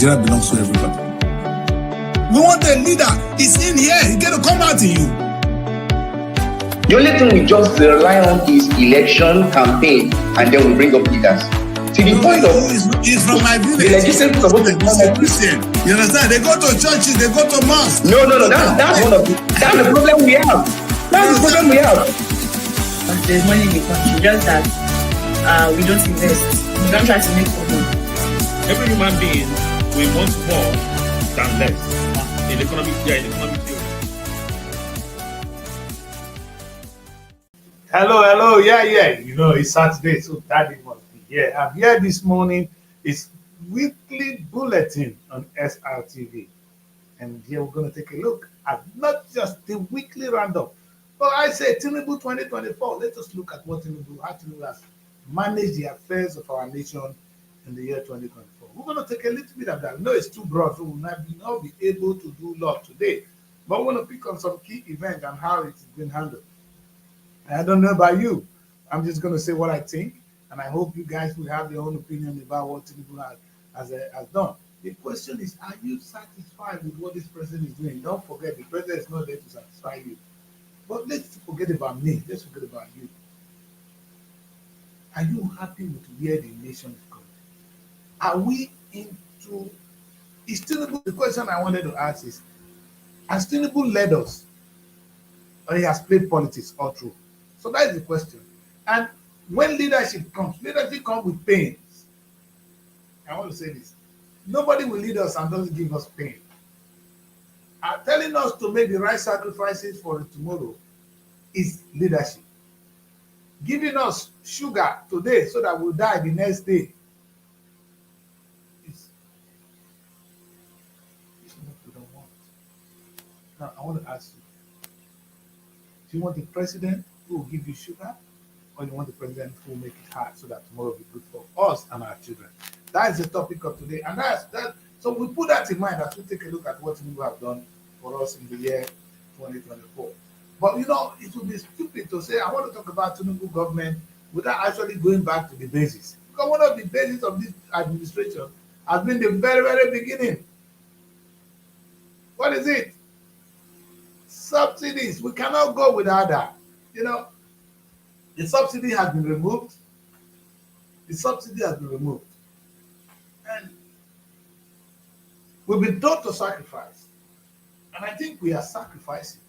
Nigeria belongs to everybody. We want a leader. He's in here. He's going to come out in you. The only thing we just rely on is election campaign, and then we bring up leaders. To the point of it's from my village. The legislature is supposed to come up Christian. You understand? They go to churches, they go to mosques. No. That's one of that's the problem we have. That's the problem we have. There's money in the country, just that we don't invest. We don't try to make more. Every human being, we want more than less. In economic theory. Hello. Yeah. You know, it's Saturday, so Daddy must be here. I'm here this morning. It's weekly bulletin on Srtv. And here we're going to take a look at not just the weekly roundup, but I say Tinubu 2024. Let us look at what how Tinubu has managed the affairs of our nation in the year 2024. We're going to take a little bit of that. No, it's too broad, so we'll not be able to do a lot today. But we're going to pick on some key events and how it's been handled. I don't know about you. I'm just going to say what I think, and I hope you guys will have your own opinion about what Tinubu has done. The question is, are you satisfied with what this president is doing? Don't forget, the president is not there to satisfy you. But let's forget about me. Let's forget about you. Are you happy with where the nation is going? Are we into... Is Tinubu... The question I wanted to ask is, has Tinubu led us, or he has played politics all through? So that is the question. And when leadership comes with pains. I want to say this. Nobody will lead us and doesn't give us pain. Telling us to make the right sacrifices for tomorrow is leadership. Giving us sugar today so that we'll die the next day is what we don't want. Now, I want to ask you, do you want the president who will give you sugar, or you want the president who will make it hard so that tomorrow will be good for us and our children? That is the topic of today. And that. So we put that in mind as we take a look at what we have done for us in the year 2024. But you know, it would be stupid to say I want to talk about Tinubu government without actually going back to the basis. Because one of the bases of this administration has been the very, very beginning. What is it? Subsidies. We cannot go without that. You know, the subsidy has been removed. And we've been taught to sacrifice. And I think we are sacrificing.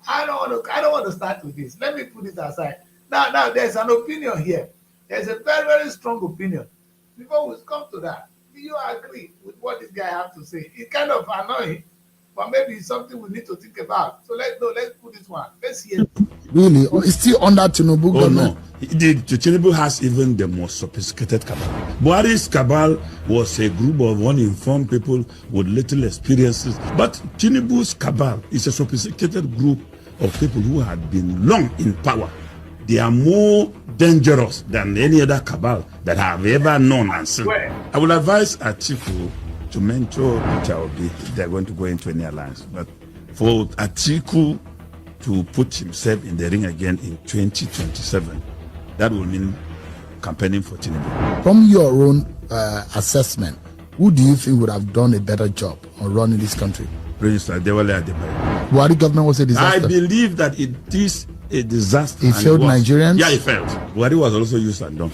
I don't want to start with this. Let me put it aside. Now there's an opinion here. There's a very, very strong opinion. Before we come to that, do you agree with what this guy has to say? It's kind of annoying, but maybe it's something we need to think about. So let's put this one. Let's hear it. Really? Or it's still under Tinubu government? No. The Tinubu has even the most sophisticated cabal. Buhari's cabal was a group of uninformed people with little experiences. But Tinubu's cabal is a sophisticated group of people who had been long in power. They are more dangerous than any other cabal that I have ever known and seen. I will advise Atiku to mentor Peter Obi if they're going to go into any alliance. But for Atiku to put himself in the ring again in 2027, that will mean campaigning for Tinubu. From your own assessment, who do you think would have done a better job on running this country? Minister Adewale Adebayo. Buhari government was a disaster. I believe that it is a disaster. He failed Nigerians? Yeah, he failed. Buhari was also used and done.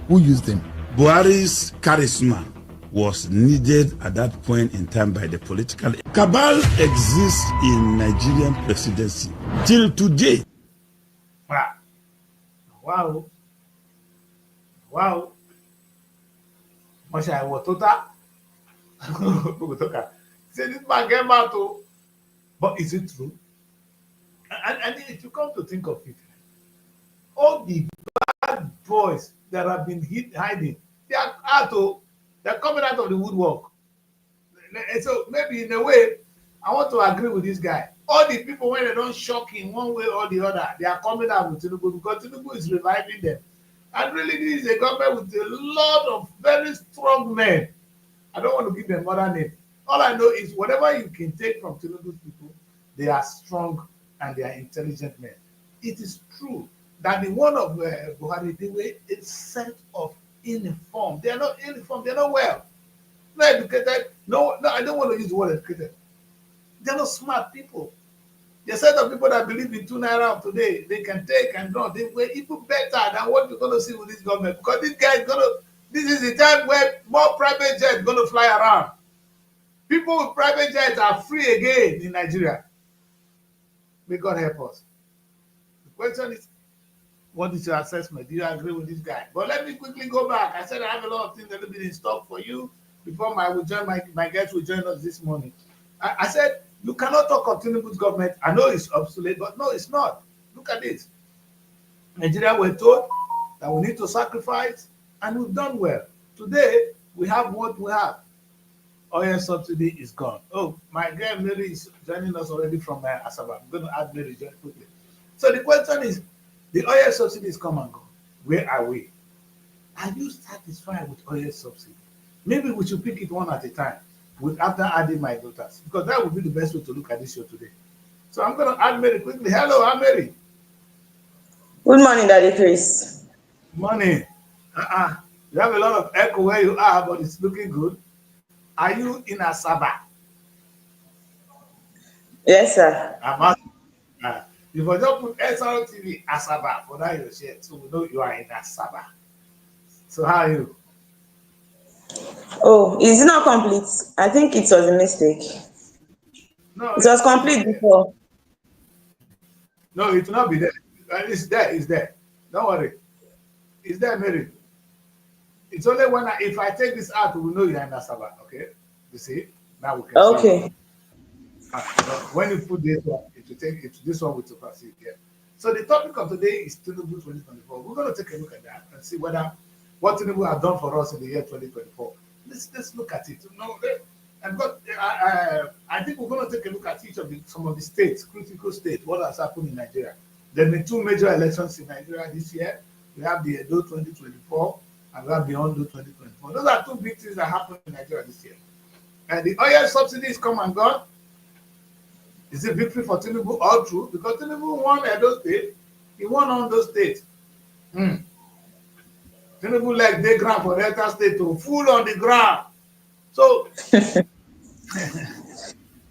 Who used him? Buhari's charisma was needed at that point in time by the political cabal exists in Nigerian presidency till today. Wow. Masha, I was total. Say this man came out to, but is it true? And if you come to think of it, all the bad boys that have been hiding, they are they're coming out of the woodwork. And so maybe in a way, I want to agree with this guy. All the people, when they don't shock in one way or the other, they are coming out with Tinubu because Tinubu is reviving them. And really, this is a government with a lot of very strong men. I don't want to give them other names. All I know is whatever you can take from Tinubu's people, they are strong and they are intelligent men. It is true that the one of Buhari, they were a set of uninformed. They are not uniformed. They are not well. not educated. No, I don't want to use the word educated. They're not smart people. The set of people that believe in 2 naira of today, they can take and run. They were even better than what you're going to see with this government. Because this guy is going to, this is the time where more private jets going to fly around. People with private jets are free again in Nigeria. May God help us. The question is, what is your assessment? Do you agree with this guy? But let me quickly go back. I said I have a lot of things that have been in stock for you before I will join my guests will join us this morning. I said you cannot talk of Tinubu's government. I know it's obsolete, but no, it's not. Look at this. Nigeria were told that we need to sacrifice, and we've done well. Today, we have what we have. Oil subsidy is gone. Oh, my girl Mary is joining us already from Asaba. I'm going to add Mary just quickly. So the question is, the oil subsidy is come and go. Where are we? Are you satisfied with oil subsidy? Maybe we should pick it one at a time, after adding my daughters, because that would be the best way to look at this show today. So I'm going to add Mary quickly. Hello, I'm Mary. Good morning, Daddy Chris. Morning. You have a lot of echo where you are, but it's looking good. Are you in Asaba? Yes, sir. I'm asking. You for just put Srtv Asaba for that your share, so we know you are in Asaba. So how are you? Oh, is it not complete? I think it was a mistake. No, It was complete before. No, it will not be there. It's there. It's there. Don't worry. It's there, Mary. It's only when if I take this out, we will know you're in Asaba. Okay? You see? Now we can. Okay. When you put this one, it will take it. This one will supersede. Yeah. So the topic of today is Tinubu 2024. We're going to take a look at that and see what Tinubu has done for us in the year 2024. Let's look at it. I think we're going to take a look at some of the states, critical states, what has happened in Nigeria. There have been 2 major elections in Nigeria this year. We have the Edo 2024 and we have the Ondo 2024. Those are 2 big things that happened in Nigeria this year. And the oil subsidies come and gone. Is it victory for Tinubu? All true, because Tinubu won Edo State, he won Ondo State. Tinubu like the ground for Delta State to full on the ground. So,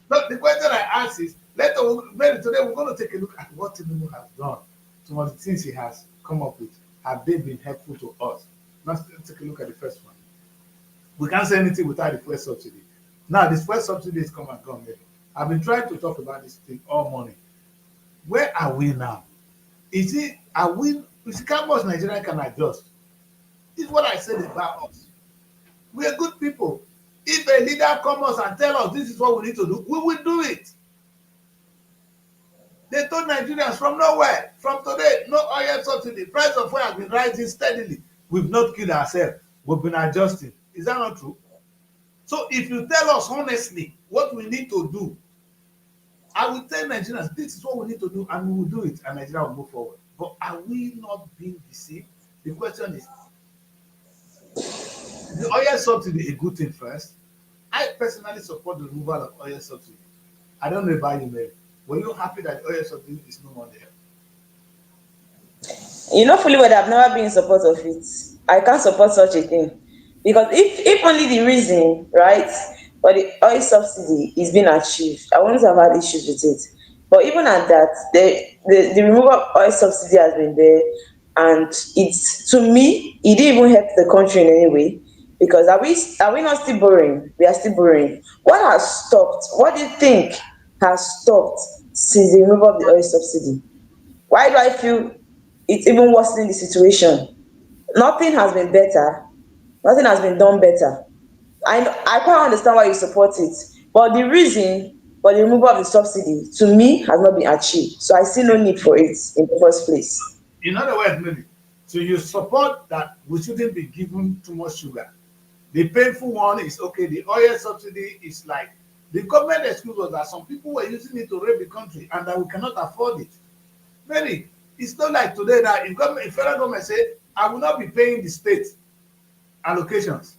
but the question I ask is, today we're going to take a look at what Tinubu has done. Some of the things he has come up with. Have they been helpful to us? Let's take a look at the first one. We can't say anything without the first subsidy. Now, this first subsidy is come and gone. I've been trying to talk about this thing all morning. Where are we now? How much Nigeria can adjust? This is what I said about us. We are good people. If a leader comes and tells us this is what we need to do, we will do it. They told Nigerians from nowhere, from today, no oil subsidy. Price of oil has been rising steadily. We've not killed ourselves. We've been adjusting. Is that not true? So if you tell us honestly what we need to do, I will tell Nigerians this is what we need to do and we will do it and Nigeria will move forward. But are we not being deceived? The question is the oil subsidy a good thing first? I personally support the removal of oil subsidy. I don't know about you, Mary. Were you happy that oil subsidy is no more there? You know fully well that I've never been in support of it. I can't support such a thing. Because if only the reason, right, for the oil subsidy is being achieved, I wouldn't have had issues with it. But even at that, the removal of oil subsidy has been there, and to me, it didn't even help the country in any way. Because are we not still borrowing? We are still borrowing. What has stopped? What do you think has stopped since the removal of the oil subsidy? Why do I feel it's even worsening the situation? Nothing has been better. Nothing has been done better. I quite understand why you support it, but the reason for the removal of the subsidy, to me, has not been achieved. So I see no need for it in the first place. In other words, maybe, so you support that we shouldn't be given too much sugar. The painful one is, okay, the oil subsidy is like, the government excuse was that some people were using it to rape the country and that we cannot afford it. Mary, it's not like today that if federal government say, I will not be paying the state allocations.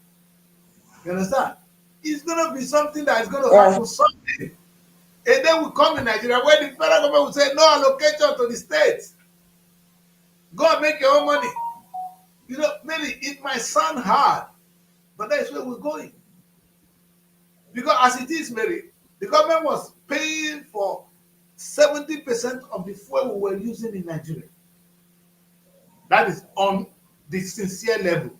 You understand? It's going to be something that is going to happen someday. And then we come in Nigeria where the federal government will say, no allocation to the states. Go and make your own money. You know, maybe it might sound hard, but that's where we're going. Because as it is, Mary, the government was paying for 70% of the fuel we were using in Nigeria. That is on the sincere level.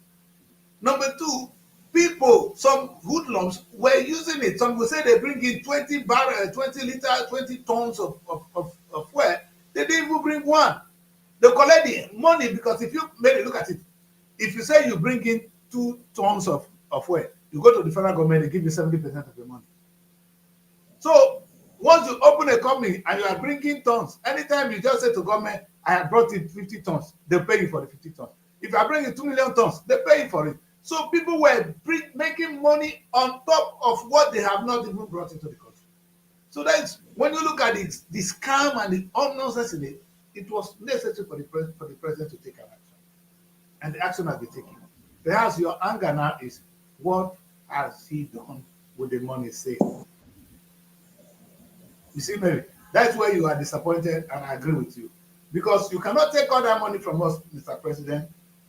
Number two, people, some hoodlums were using it. Some will say they bring in 20 barrel, 20 liters, 20 tons of fuel. They didn't even bring one. They collect the money because if you maybe look at it, if you say you bring in 2 tons of fuel, you go to the federal government, they give you 70% of the money. So once you open a company and you are bringing tons, anytime you just say to government, I have brought in 50 tons, they pay you for the 50 tons. If you are bringing 2 million tons, they pay you for it. So people were making money on top of what they have not even brought into the country. So that's when you look at it, the scam and the nonsense in it, it was necessary for the president to take an action. And the action has been taken. Perhaps your anger now is, what has he done with the money saved? You see, Mary, that's where you are disappointed, and I agree with you. Because you cannot take all that money from us, Mr. President,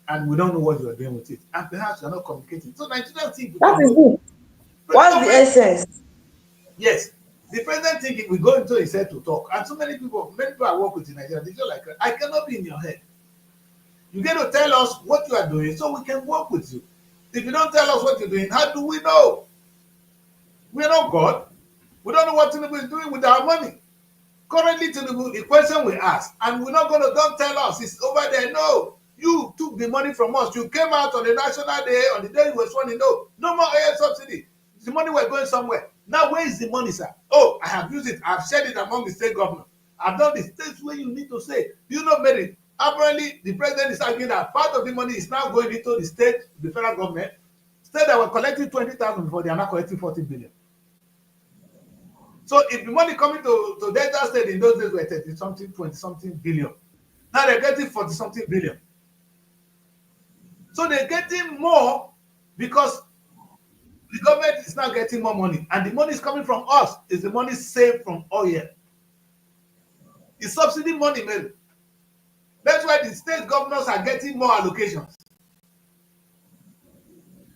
and we don't know what you are doing with it. And perhaps you are not communicating. So Nigerians think... That is it. What's the essence? Yes. The president thinking we go into his head to talk. And so many people I work with in Nigeria, they feel like, I cannot be in your head. You get to tell us what you are doing so we can work with you. If you don't tell us what you're doing, how do we know? We are not God. We don't know what Tinubu is doing with our money. Currently, Tinubu, the question we ask, and we're not going to, don't tell us, it's over there. No, you took the money from us. You came out on the national day, on the day you were sworn in. No more oil subsidy. The money was going somewhere. Now, where is the money, sir? Oh, I have used it. I've shared it among the state government. I've done this. That's where you need to say. Do you know, Mary? Apparently, the president is arguing that part of the money is now going into the state, the federal government. State that were collecting 20,000 before, they are now collecting 40 billion. So if the money coming to Delta State in those days were 30-something, 20-something billion, now they're getting 40-something billion. So they're getting more because the government is now getting more money, and the money is coming from us. Is the money saved from oil? It's subsidy money, man. That's why the state governors are getting more allocations.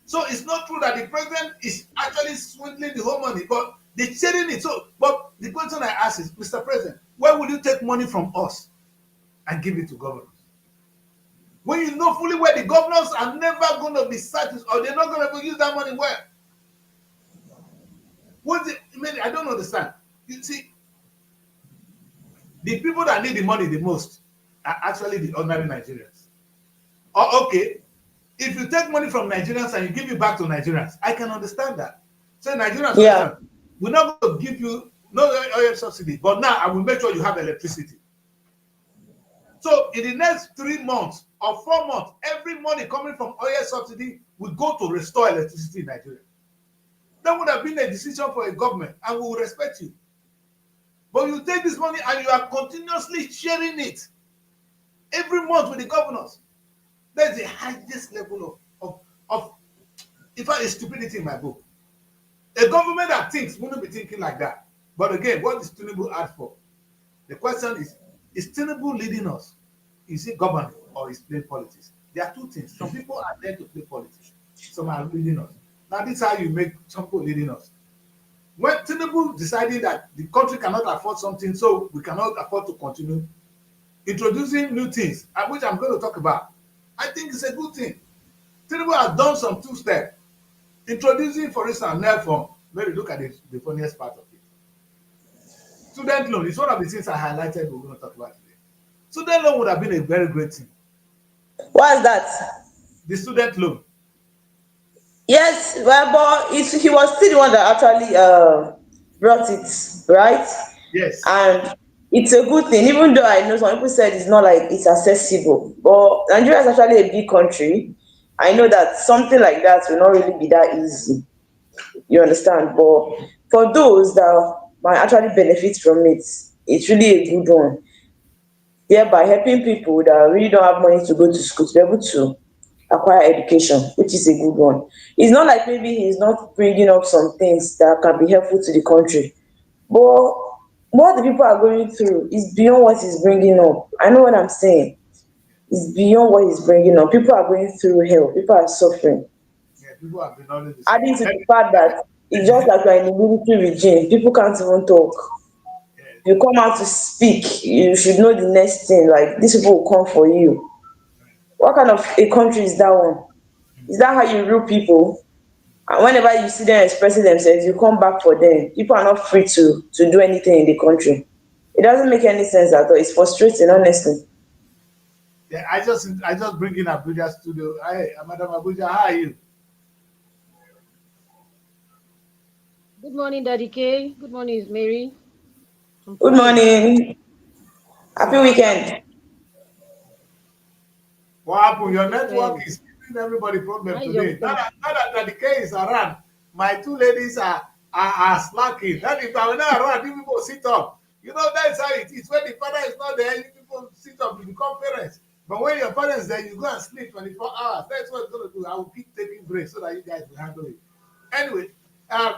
So it's not true that the president is actually swindling the whole money, but they're sharing it. So, but the question I ask is, Mr. President, where will you take money from us and give it to governors? When you know fully well the governors are never going to be satisfied, or they're not going to use that money well. I don't understand. You see, the people that need the money the most are actually the ordinary Nigerians. Or okay, if you take money from Nigerians and you give it back to Nigerians, I can understand that. So Nigerians, yeah, we're not going to give you no oil subsidy, but now I will make sure you have electricity. So in the next 3 months or 4 months, every money coming from oil subsidy will go to restore electricity in Nigeria. That would have been a decision for a government, and we will respect you. But you take this money and you are continuously sharing it every month with the governors. That's the highest level of in fact, it's stupidity in my book. A government that thinks wouldn't be thinking like that. But again, what is Tinubu asked for? The question is Tinubu leading us? Is he governing or is playing politics? There are two things. Some people are there to play politics. Some are leading us. Now, this is how you make some people leading us. When Tinubu decided that the country cannot afford something, so we cannot afford to continue introducing new things, which I'm going to talk about, I think it's a good thing. Tinubu has done some 2 steps. Introducing, for instance, NELFON. Maybe look at the funniest part of it. Student loan is one of the things I highlighted we're going to talk about today. Student loan would have been a very great thing. What is that? The student loan. Yes, well, but he was still the one that actually brought it, right? Yes. And it's a good thing, even though I know some people said it's not like it's accessible. But Nigeria is actually a big country. I know that something like that will not really be that easy. You understand? But for those that might actually benefit from it, it's really a good one. Thereby helping people that really don't have money to go to school to be able to acquire education, which is a good one. It's not like maybe he's not bringing up some things that can be helpful to the country. But what the people are going through is beyond what he's bringing up. I know what I'm saying. It's beyond what he's bringing up. People are going through hell. People are suffering. Yeah, people have been always adding to the fact that It's just like we're in a military regime. People can't even talk. If you come out to speak, you should know the next thing. Like these people will come for you. What kind of a country is that one? Is that how you rule people? And whenever you see them expressing themselves, you come back for them. People are not free to do anything in the country. It doesn't make any sense at all. It's frustrating, honestly. Yeah, I just bring in Abuja studio. Hi, Madam Abuja, how are you? Good morning, Daddy K. Good morning, it's Mary. I'm Good fine. morning. Happy So weekend. what happened? Happy Your network weekend. is giving everybody problem How is your today. weekend? Now that the K is around, my two ladies are slacking. That if I were not around, you people sit up. You know, that's how it is. When the father is not there, you people sit up, you become parents. But when your parents there, you go and sleep 24 hours. That's what it's going to do. I will keep taking breaks so that you guys will handle it. Anyway, um,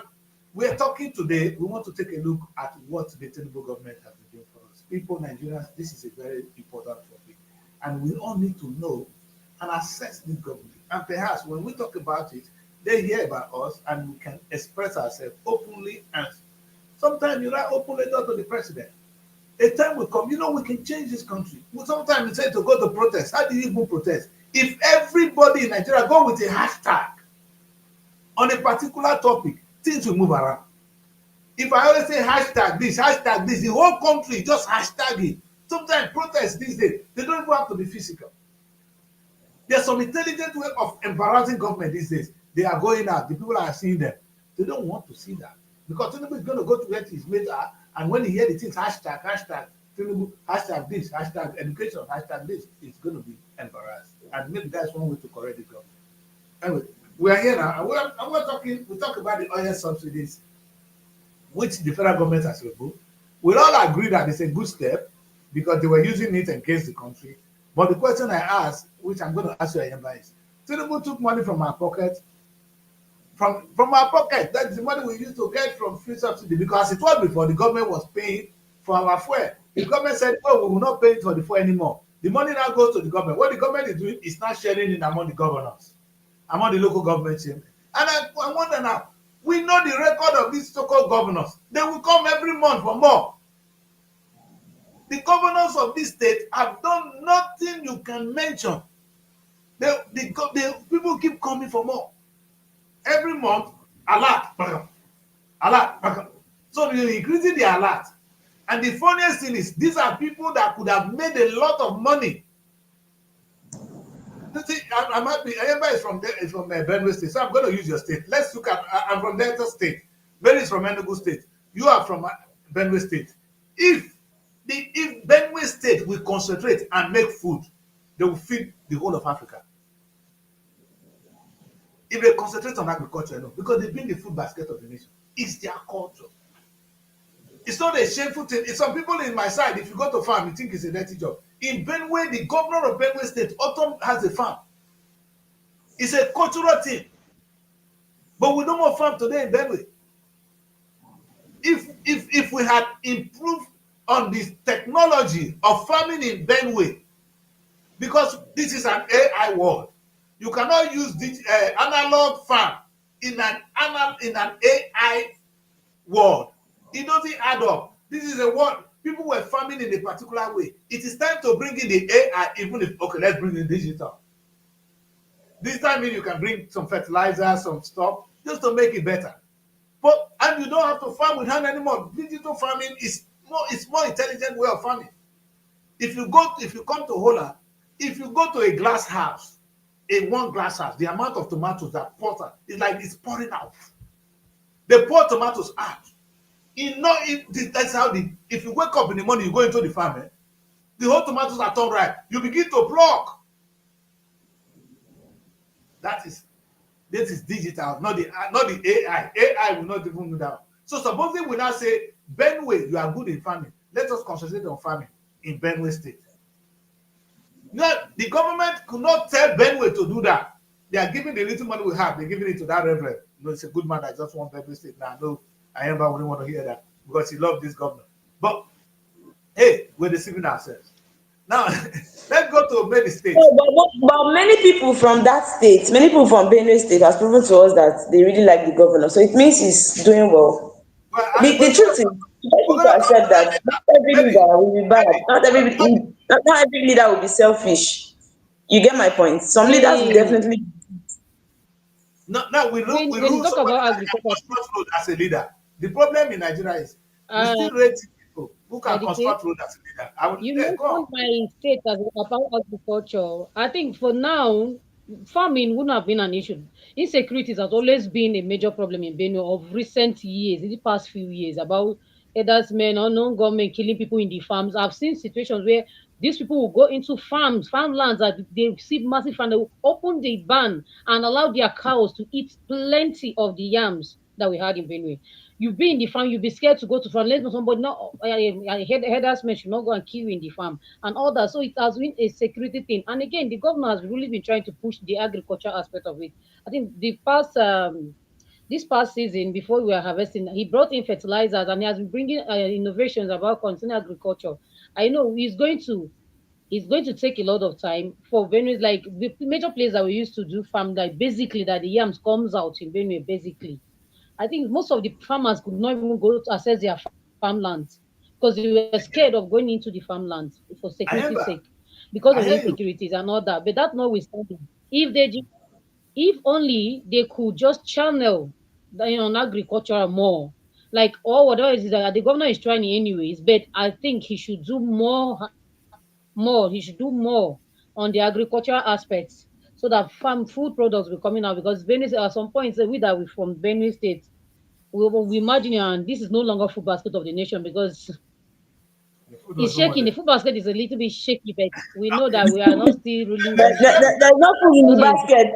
we're talking today. We want to take a look at what the Tinubu government has been doing for us. People, Nigerians, this is a very important topic. And we all need to know and assess this government. And perhaps when we talk about it, they hear about us and we can express ourselves openly and sometimes you write open letter to the president. A time will come, we can change this country. Sometimes you say to go to protest. How do you even protest? If everybody in Nigeria go with a hashtag on a particular topic, things will move around. If I always say hashtag this, the whole country just hashtag it. Sometimes protests these days, they don't even have to be physical. There's some intelligent way of embarrassing government these days. They are going out, the people are seeing them. They don't want to see that. Because Tinubu is going to go to where his mates are, and when he hear the things, hashtag, Tinubu, hashtag this, hashtag education, hashtag this, it's going to be embarrassed. And maybe that's one way to correct the government. Anyway, we are here now, and we talk about the oil subsidies, which the federal government has removed. We all agree that it's a good step because they were using it against the country. But the question I asked, which I'm going to ask you, Ayemba, is Tinubu took money from our pocket, from our pocket. That's the money we used to get from fuel subsidy because it was before the government was paying for our fuel. The government said, oh, we will not pay it for the fuel anymore. The money now goes to the government. What the government is doing is not sharing it among the governors, among the local governments. And I wonder now, we know the record of these so-called governors. They will come every month for more. The governors of this state have done nothing you can mention. The people keep coming for more. Every month, alert, alert. So you're increasing the alert. And the funniest thing is, these are people that could have made a lot of money. You see, I'm happy. Ayemba is from Benue State, so I'm going to use your state. Let's look at. I'm from Delta State. Mary is from Enugu State. You are from Benue State. If Benue State will concentrate and make food, they will feed the whole of Africa. If they concentrate on agriculture, no, because they bring the food basket of the nation. It's their culture. It's not a shameful thing. It's some people in my side, if you go to farm, you think it's a dirty job. In Benue, the governor of Benue State, Autumn, has a farm. It's a cultural thing. But we no more farm today in Benue. If we had improved on the technology of farming in Benue, because this is an AI world, you cannot use this analog farm in an AI world. It doesn't add up. This is a world. People were farming in a particular way. It is time to bring in the AI, even if, okay, let's bring in digital. This time means you can bring some fertilizer, some stuff, just to make it better. And you don't have to farm with hand anymore. Digital farming is more intelligent way of farming. If you come to Holland, if you go to a glass house, one glass house, the amount of tomatoes that pours out is like it's pouring out. They pour tomatoes out. That's how if you wake up in the morning, you go into the farm, the whole tomatoes are turned ripe. You begin to pluck. This is digital, not the AI. AI will not even do that. So supposing we now say, Benue, you are good in farming. Let us concentrate on farming in Benue State. Now, the government could not tell Benue to do that. They are giving the little money we have, they're giving it to that reverend. It's a good man that just wants Benue State. Now, no, Ayemba wouldn't want to hear that because he loved this governor. But, hey, we're deceiving ourselves. Now, let's go to many states. No, but many people from that state, many people from Benue State has proven to us that they really like the governor. So it means he's doing well. Well, The truth is, I we're need to gonna talk accept about that later. not every Many, leader will be bad. many, Not every leader will be selfish. You get my point. Some leaders will The definitely. now we when you lose talk somebody about that can agriculture, construct road as a leader. The problem in Nigeria is we uh, still rate people who can Dadike, construct road as a leader. I would, you yeah, go on. mentioned my state as about agriculture. I think for now, farming wouldn't have been an issue. Insecurity has always been a major problem in Benue of recent years, in the past few years, about men, unknown government killing people in the farms. I've seen situations where these people will go into farmlands that they receive massive and they will open the barn and allow their cows to eat plenty of the yams that we had in Benue. You be in the farm, you be scared to go to farm. Let me somebody not headers should not go and kill you in the farm and all that. So it has been a security thing. And again, the governor has really been trying to push the agriculture aspect of it. I think the past this past season before we were harvesting, he brought in fertilizers and he has been bringing innovations about concerning agriculture. I know it's going to take a lot of time for Benue, like the major place that we used to do farm, like basically that the yams comes out in Benue, basically. I think most of the farmers could not even go to access their farmlands because they were scared of going into the farmlands for I security hear sake, that. because of I the hear you. insecurities and all that. But that notwithstanding, if they if only they could just channel on agriculture more, like or whatever it is that the governor is trying anyways, but I think he should do more. He should do more on the agricultural aspects so that farm food products will coming out because Benue at some point we from Benue State we imagine and this is no longer food basket of the nation because The food it's was over shaking. The there. food basket is a little bit shaky, but we Now, know that we are not still ruling There, the there, nation. there's no food in the Because of basket.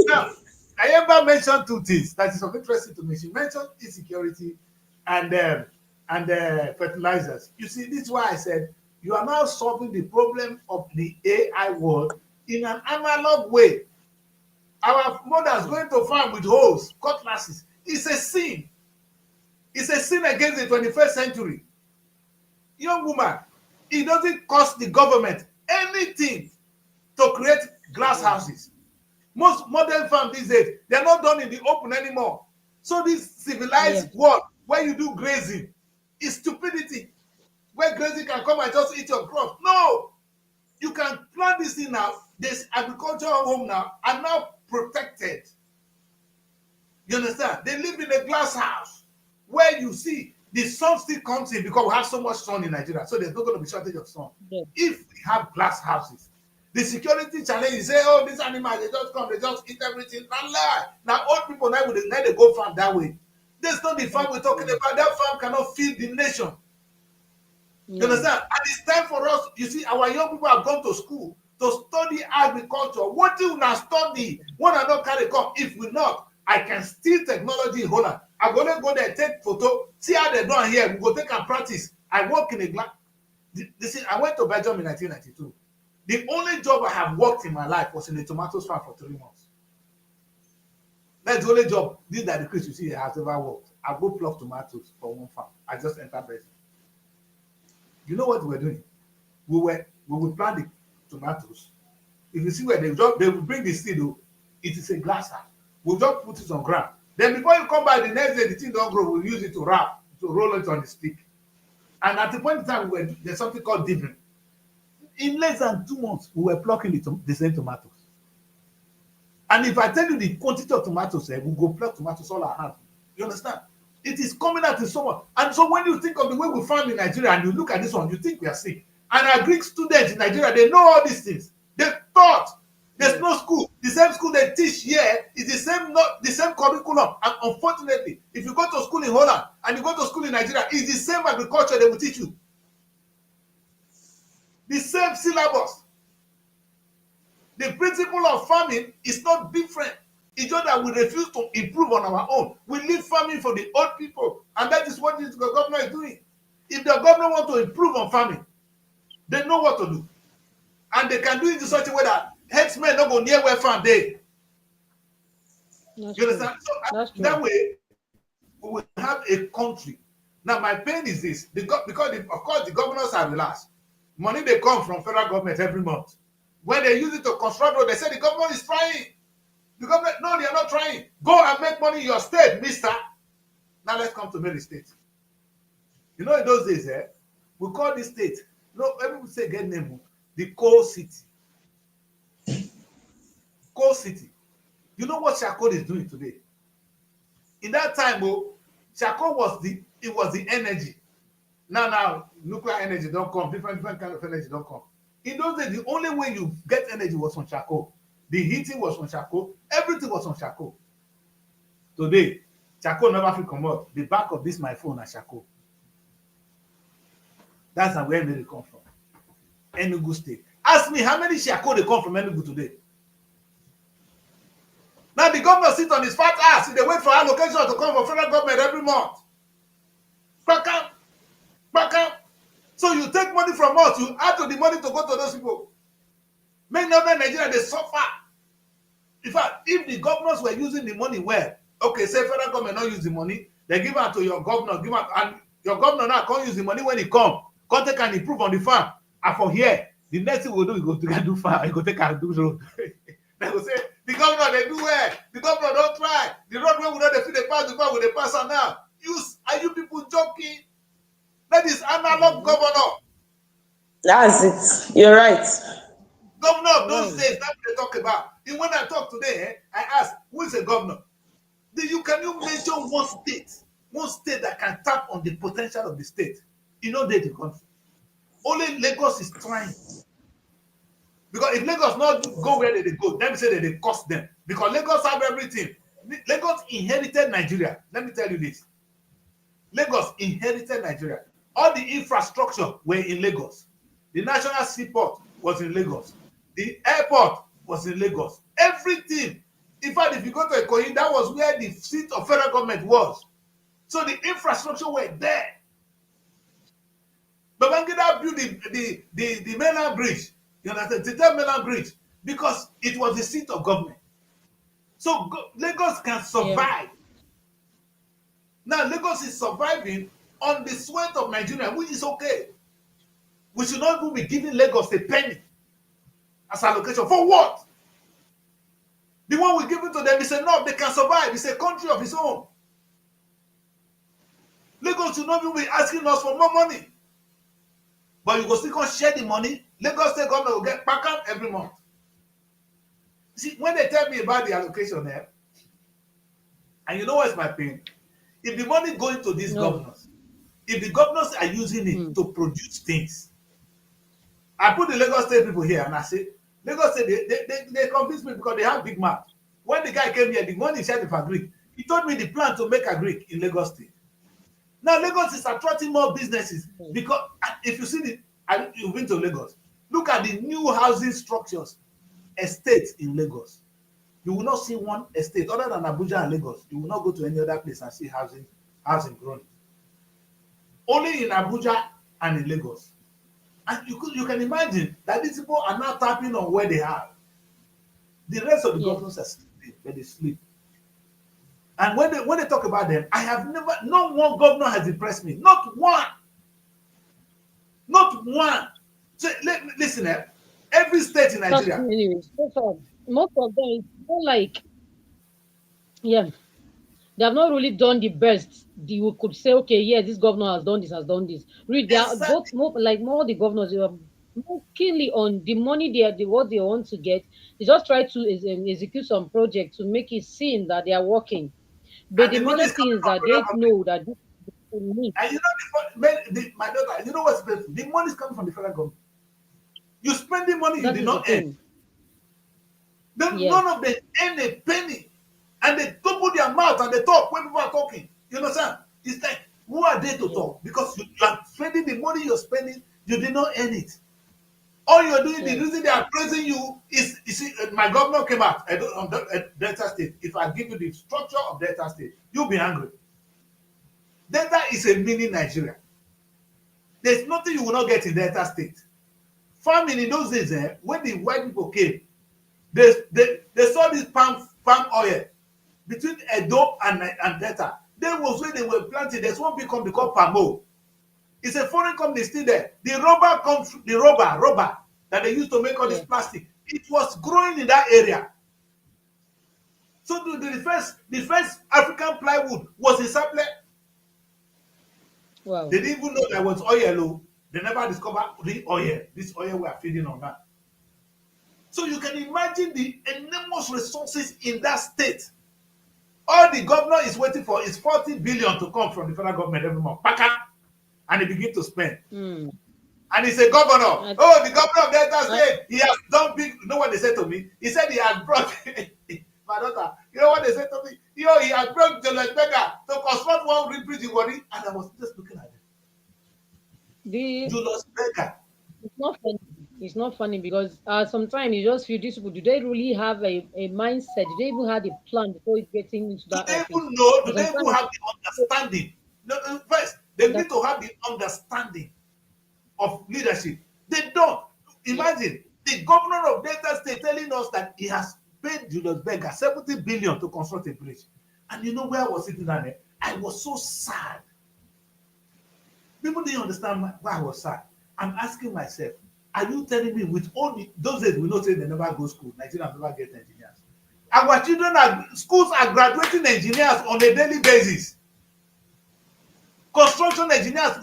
now, Ayemba mentioned two things that is of interest to me. She mentioned insecurity and fertilizers. You see, this is why I said you are now solving the problem of the AI world in an analog way. Our mothers going to farm with hoes, cutlasses. It's a sin. It's a sin against the 21st century. Young woman, it doesn't cost the government anything to create glass houses. Most modern farms these days, they're not done in the open anymore. So this civilized yes, world where you do grazing is stupidity. Where grazing can come and just eat your crops. No, you can plant this thing now. This agricultural home now are now protected. You understand? They live in a glass house where you see the sun still comes in because we have so much sun in Nigeria. So there's not going to be shortage of sun. yes, If we have glass houses, the security challenge is say, oh, these animals, they just come, they just eat everything. Not lie. Now, old people now, they go farm that way. That's not the farm we're talking about. That farm cannot feed the nation. You no, understand? And it's time for us, you see, our young people have gone to school to study agriculture. What do you now study? One and not carry come. If we not, I can steal technology in Holland. I go there, take photo, see how they done here. We go take and practice. I work in a glass. This is, I went to Belgium in 1992. The only job I have worked in my life was in a tomatoes farm for 3 months. That's the only job this that the Chris you see has ever worked. I go pluck tomatoes for one farm. I just entered Belgium. You know what we were doing? We would plant the tomatoes. If you see where they will bring the seed, it is a glass house. We'll just put it on ground. Then before you come back the next day, the thing don't grow, we'll use it to wrap, to roll it on the stick. And at the point in time, there's something called dividend. In less than 2 months, we were plucking the same tomatoes. And if I tell you the quantity of tomatoes, we'll go pluck tomatoes all our hands. You understand? It is coming out in summer. And so when you think of the way we farm in Nigeria and you look at this one, you think we are sick. And our Greek students in Nigeria, they know all these things. They thought there's no school. The same school they teach here is the same curriculum. And unfortunately, if you go to school in Holland and you go to school in Nigeria, it's the same agriculture they will teach you. The same syllabus. The principle of farming is not different. It's just that we refuse to improve on our own. We leave farming for the old people. And that is what the government is doing. If the government wants to improve on farming, they know what to do. And they can do it in such a way that herdsmen don't go near where farm they. that's You true. understand? So That's true. that way, we will have a country. Now, my pain is this. Of course, the governors are relaxed. Money they come from federal government every month. When they use it to construct road, they say the government is trying. The government, no, they are not trying. Go and make money in your state, mister. Now let's come to Mary State. You know, in those days, we call this state, everyone say get name, the coal city. Coal city. You know what Shako is doing today? In that time, Shako was the energy. Now, nuclear energy don't come, different kind of energy don't come. In those days, the only way you get energy was on Shako. The heating was on Shako. Everything was on Shako. Today, Shako never fit comot. The back of this my phone na Shako. That's where they come from. Enugu State. Ask me how many Shako they come from Enugu today. Now the governor sit on his fat ass. They wait for allocation to come from federal government every month. Back up. So you take money from us, you add to the money to go to those people. Make northern Nigeria they suffer. In fact, if the governors were using the money well, okay, say federal government not use the money, they give it to your governor, and your governor now can't use the money when he come take and improve on the farm. And for here, the next thing we'll do, we go to do farm, we go take and do road. They will say, the governor, they do well. The governor don't try. The road where we know they feel they pass, the farm will they pass on now. Are you people joking? That is analog governor. That's it. You're right. Governor of those days, that's what they talk about. And when I talk today, I ask, who is a governor? Can you mention one state that can tap on the potential of the state? You know, they the country. Only Lagos is trying. Because if Lagos not go where they go, let me say that they cost them. Because Lagos have everything. Lagos inherited Nigeria. Let me tell you this. Lagos inherited Nigeria. All the infrastructure were in Lagos. The national seaport was in Lagos. The airport was in Lagos. Everything. In fact, if you go to Ikoyi, that was where the seat of federal government was. So the infrastructure were there. Babangida built the mainland bridge. You understand? The mainland bridge. Because it was the seat of government. So Lagos can survive. Yeah. Now Lagos is surviving on the sweat of Nigeria, which is okay. We should not even be giving Lagos a penny as allocation. For what? The one we give it to them is enough. They can survive. It's a country of its own. Lagos should not even be asking us for more money. But you go still come share the money. Lagos State government will get back up every month. See, when they tell me about the allocation there, and you know what's my pain? If the money going to these governors, if the governors are using it to produce things, I put the Lagos State people here and I say, Lagos State, they convince me because they have big mouth. When the guy came here, the money shared for Greek. He told me the plan to make a Greek in Lagos State. Now Lagos is attracting more businesses because if you see you've been to Lagos, look at the new housing structures, estates in Lagos. You will not see one estate other than Abuja and Lagos. You will not go to any other place and see housing growing. Only in Abuja and in Lagos. And you can imagine that these people are now tapping on where they have. The rest of the governors are sleeping, but they sleep. And when they talk about them, no one governor has impressed me. Not one. Not one. So listen, every state in Nigeria. Most of them, it's more like, they have not really done the best. We could say, okay, yes, this governor has done this. Really, they are both more the governors. They are more keenly on the money what they want to get. They just try to execute some project to make it seem that they are working. But the major thing is that they know that this is need. And you know, my daughter, you know what's painful? The money is coming from the federal government. You spend the money you did not earn. None of them earn a penny. And they double their mouth and they talk when people are talking. You understand? It's like, who are they to talk? Because you are spending the money you're spending, you did not earn it. All you're doing, the reason they are praising you is, you see, my governor came out at Delta State. If I give you the structure of Delta State, you'll be angry. Delta is a mini Nigeria. There's nothing you will not get in Delta State. Farming in those days, when the white people came, they saw this palm oil between Edo and Delta. There was where they were planting. There's one big company called Pamo. It's a foreign company still there. The rubber comes, the rubber that they used to make all this Yeah. plastic. It was growing in that area. So the first African plywood was in Saple. Wow. They didn't even know there was oil. Oh. They never discovered the oil. This oil we are feeding on that. So you can imagine the enormous resources in that state. All the governor is waiting for is 40 billion to come from the federal government every month. Paka, and he begin to spend. Mm. And he's a governor. I, Oh, the governor of Delta I, State, he has done big. You know what they said to me? He said he has brought my daughter. You know what they said to me? You know, he has brought Julius Berger to construct one bridge in Wari. And I was just looking at him. the Julius Berger. it's not funny. It's not funny because sometimes you just feel these people. Do they really have a mindset? Do they even have a plan before getting into Do that they office? even know? Do Because they even sometimes have the understanding? No, first, they that need to have the understanding of leadership. They don't. yeah, Imagine the governor of Delta State telling us that he has paid Julius Berger 70 billion to construct a bridge. And you know where I was sitting down there? I was so sad. People didn't understand why I was sad. I'm asking myself, are you telling me with all those days we know say they never go school, Nigerians never get engineers. Our children schools are graduating engineers on a daily basis. Construction engineers,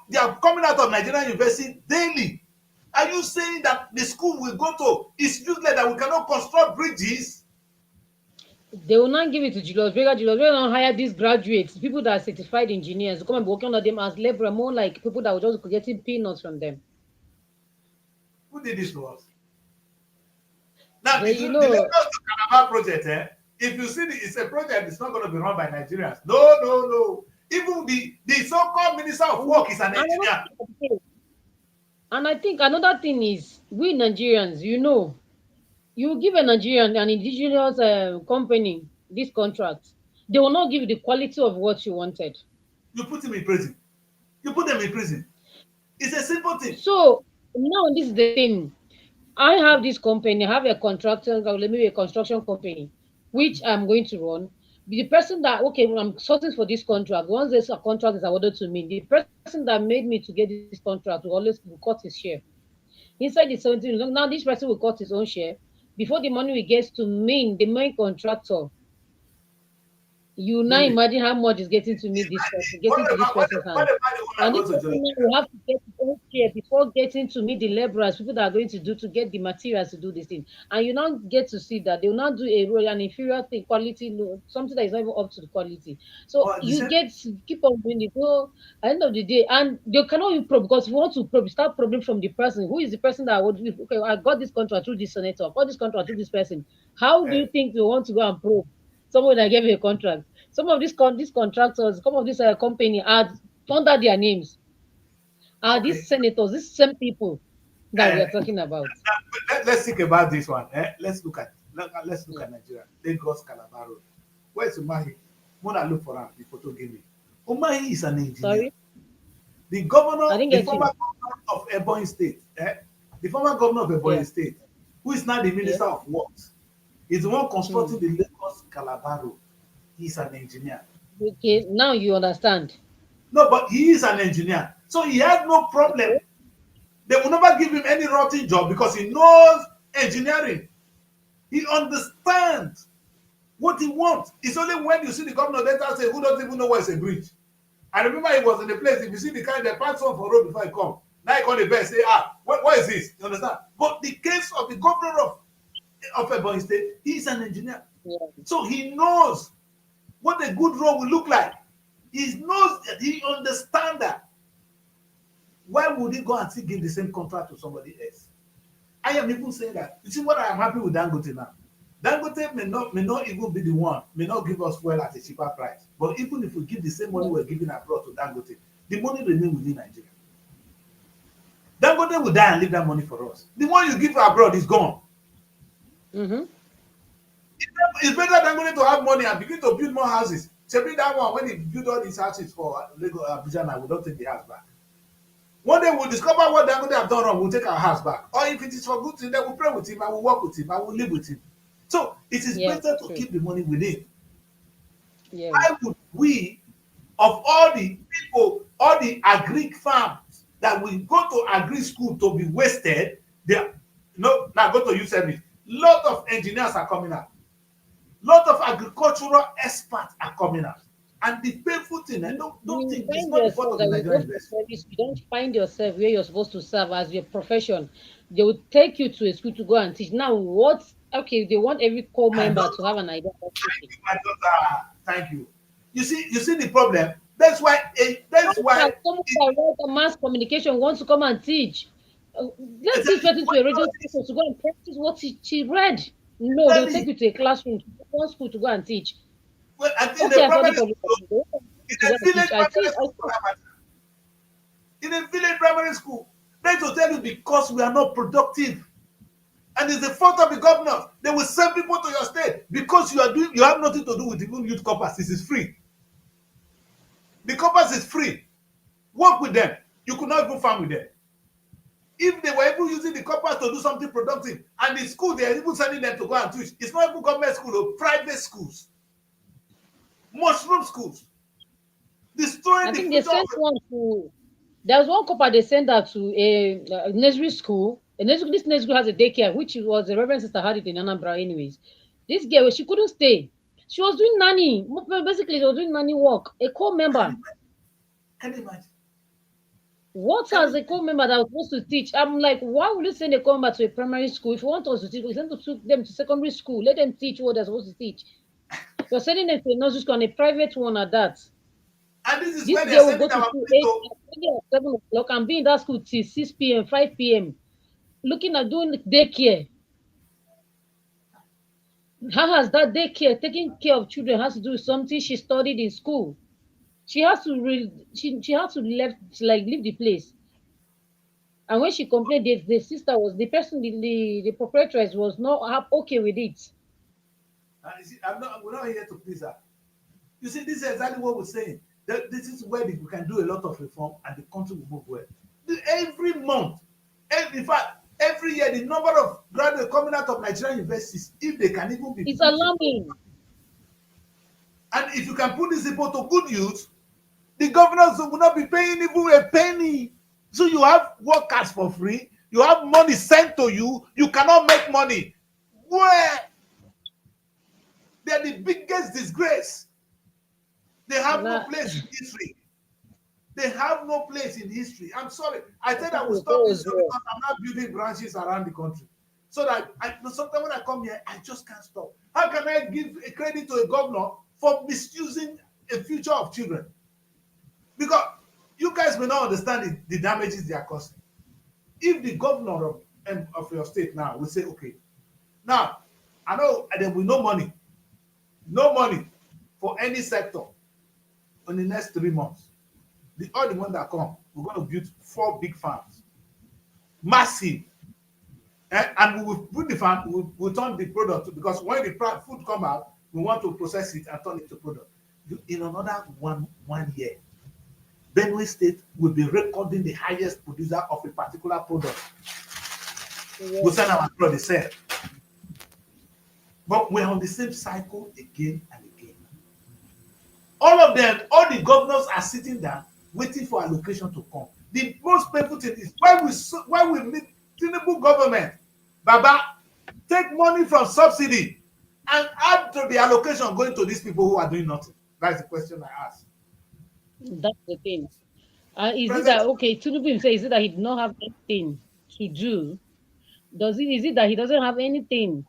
they are coming out of Nigerian university daily. Are you saying that the school we go to is useless, that we cannot construct bridges? they will not give it to Julius Berger. Julius Berger will not hire these graduates, people that are certified engineers, to come and be working under them as labor, more like people that were just getting peanuts from them. Who did this to us? Now, They, the you Lagos know, to Calabar project, if you see it's a project, it's not going to be run by Nigerians. No, no, no. Even the so-called Minister of Work is an engineer. and I think another thing is we Nigerians, you know, you give a Nigerian, an indigenous company this contract, they will not give you the quality of what you wanted. You put him in prison. You put them in prison. It's a simple thing. So now this is the thing. I have this company, I have a contractor, let me be a construction company, which I'm going to run. The person that okay, I'm sorting for this contract. Once this contract is awarded to me, the person that made me to get this contract will cut his share. Inside the 17, now this person will cut his own share. Before the money will get to me, the main contractor, you now Really. imagine how much is getting to me this person, What getting to this about person's hand. the owner And this goes to person jail? now will have to get his own share before getting to meet the laborers, people that are going to do to get the materials to do this thing. And you now get to see that they will not do an inferior thing, quality, no, something that is not even up to the quality. So Or the you same get to keep on doing it. So at the end of the day, and they cannot even probe because if you want to probe, start probing from the person. Who is the person that would okay, I got this contract through this senator, I got this contract through this person. How do you think you want to go and probe someone that gave you a contract? Some of these contractors, some of these company are under their names are okay. these senators, these same people that we Uh, are talking about. let's think about this one. Let's look at Nigeria. Lagos Calabar Road. Where's Umahi? Mona look for him. The photo give me. Umahi is an engineer. Sorry, The I governor, didn't the get former you. governor of Ebonyi State, the former governor of Yeah, Ebonyi State, who is now the yeah. Minister of Works, is the one Hmm. constructing the Lagos Calabar Road. He's an engineer. Okay, now you understand. No, but he is an engineer. So he has no problem. Okay. They will never give him any rotten job because he knows engineering. He understands what he wants. It's only when you see the governor of Delta State who doesn't even know where is a bridge. I remember he was in the place. If you see the kind that parks on for road before he come, now he call the best say, what is this? You understand? But the case of the governor of Ebonyi State, he's an engineer. Yeah. So he knows what a good road will look like. He knows that he understands that. Why would he go and still give the same contract to somebody else? I am even saying that. You see what I am happy with Dangote now. Dangote may not even be the one, may not give us well at a cheaper price. But even if we give the same money we're giving abroad to Dangote, the money remains within Nigeria. Dangote will die and leave that money for us. The one you give abroad is gone. Mm-hmm. It's better Dangote to have money and begin to build more houses. Maybe that one, when he built all these houses for Lagos, Abuja, now we don't take the house back. One day we'll discover what Dangote have done wrong, we'll take our house back. Or if it is for good thing, then we'll pray with him, I will work with him, I will live with him. So it is Yeah, better to true. keep the money within. Yeah. Why would we, of all the people, all the agric farms that will go to agri school to be wasted, they no now go to youth service. Lot of engineers are coming out. Lot of agricultural experts are coming out. And the painful thing, I don't You think it's find not the fault yourself of the that you go Nigerian for university. service, you don't find yourself where you're supposed to serve as your profession. They will take you to a school to go and teach. Now, what? Okay, they want every core I member don't to have an idea of thank teaching. you, my daughter. Thank you. You see the problem. That's why How that's why can someone it, that wrote a mass communication wants to come and teach? Let's see, exactly threaten to what a radio does this station to go and practice what she read. No, they'll take exactly you to a classroom, to one school to go and teach. well, I think Okay, the I study primary public school, education. They want in me to go a and village teach. I primary teach. I school for teach. that matter, in a village primary school, they to tell you because we are not productive. And it's the fault of the governor. They will send people to your state because you have nothing to do with even youth corpus. This is free. The corpus is free. Work with them. You could not even farm with them. If they were even using the corpus to do something productive, and the school they are even sending them to go and teach, it's not even government school or private schools, mushroom schools, destroying I the think they future of sent one to. There was one couple they sent her to a nursery school. This nursery school has a daycare, which was the Reverend Sister had it in Anambra, anyways. This girl, she couldn't stay. She was doing nanny. Basically, she was doing nanny work. A core member. Can you imagine? What Can as you a core member that was supposed to teach? I'm like, why would you send a core member to a primary school? If you want us to teach, we send them to secondary school. Let them teach what they're supposed to teach. You're sending them to a nursery school and a private one at that. and this is This where they are girl will go sending to our school money 8, to 7 o'clock and be in that school till 6 p.m., 5 p.m. Looking at doing daycare. How has that daycare, taking care of children, has to do with something she studied in school? She has to she has to leave the place. And when she complained, the sister was the person, the proprietress was not okay with it. you see, we're not here to please her. You see, this is exactly what we're saying. This is where we can do a lot of reform and the country will move well. Every month, in fact, every year, the number of graduates coming out of Nigerian universities, if they can even be It's put in, alarming. and if you can put these people to good use, the governors will not be paying even a penny. So you have workers for free, you have money sent to you, you cannot make money. Where? They're the biggest disgrace. They have no Nah, place in history. They have no place in history. I'm sorry. I said I will it stop this goes show well. because I'm not building branches around the country. So that sometimes when I come here, I just can't stop. How can I give a credit to a governor for misusing a future of children? Because you guys may not understand the damages they are causing. If the governor of your state now will say, okay, now I know there will be no money for any sector in the next 3 months. All the ones that come, we're going to build 4 big farms, massive, and we will put the farm. We'll turn the product because when the food come out, we want to process it and turn it to product. In another one year, Benue State will be recording the highest producer of a particular product. Yeah. We send our abroad, they sell, but we're on the same cycle again and again. All of them, all the governors are sitting down waiting for allocation to come. The most painful thing is why we meet Tinubu government, Baba, take money from subsidy and add to the allocation going to these people who are doing nothing. That's the question I ask. That's the thing. Is it that President, okay? Tinubu himself, is it that he did not have anything to do? Is it that he doesn't have anything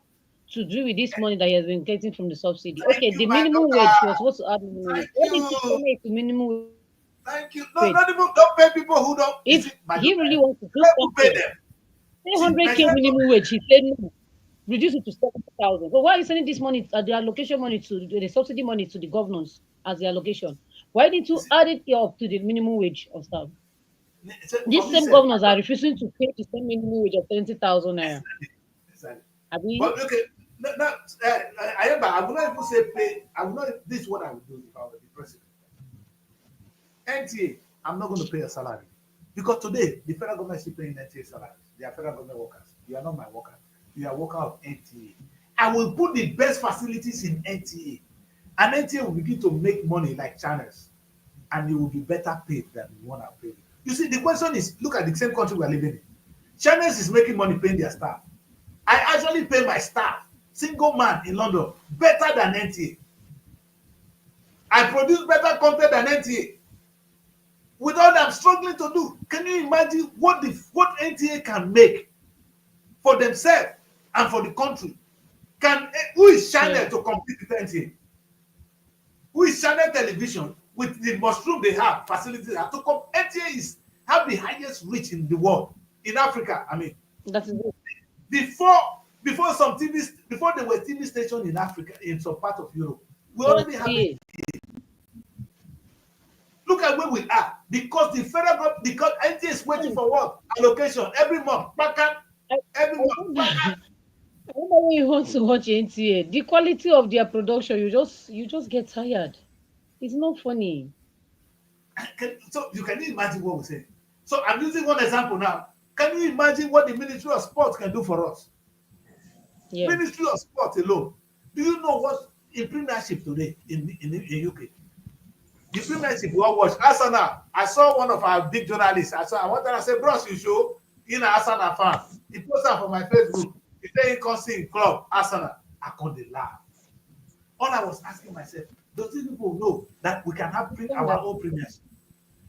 to do with this money that he has been getting from the subsidy? thank Okay, you, the my minimum wage, he was daughter. supposed to add minimum wage. Thank What did he you. donate to minimum Thank you. No, wage? not even don't pay people who don't. You If see, my he daughter, really wants to do let people pay something, them. say See, 100K Nigerian minimum wage, he said no. Reduce it to 70,000. So why are you sending this money, the allocation money to the subsidy money to the governors as the allocation? Why didn't you add it up to the minimum wage of staff? for These me, same sef, governors are refusing to pay the same minimum wage of 70,000 naira. exactly. Abi, But okay, I will not even say pay. I will not. This is what I would do if I were the president. NTA, I'm not going to pay a salary because today the federal government is paying NTA salaries. They are federal government workers. You are not my worker. You are a worker of NTA. I will put the best facilities in NTA, and NTA will begin to make money like channels. and you will be better paid than the one I'm paying. You see, the question is, look at the same country we are living in. Chinese is making money paying their staff. I actually pay my staff, single man in London, better than NTA. I produce better content than NTA. With all that I'm struggling to do, can you imagine what NTA can make for themselves and for the country? Who is Channel to compete with NTA? Who is Channel Television with the mushroom they have, facilities they have to come? NTA have the highest reach in the world, in Africa. I mean, That is it. Before some TVs, before there were TV stations in Africa, in some part of Europe, we already have it. Look at where we are, because the federal government, because NTA is waiting for what? Allocation every month. Every month. I don't know when you want to watch NTA. The quality of their production, you just get tired. It's not funny. So you can imagine what we're saying. So I'm using one example now. Can you imagine what the Ministry of Sports can do for us? Yeah. Ministry of Sport alone. Do you know what in Premiership today in UK? The Premiership we all watch. Arsenal. I saw one of our big journalists. I wanted to say, bros, you show in Arsenal fan. He posted for my Facebook. He said he can see in club Arsenal. I couldn't laugh. All I was asking myself, does these people know that we can have our own Premiership?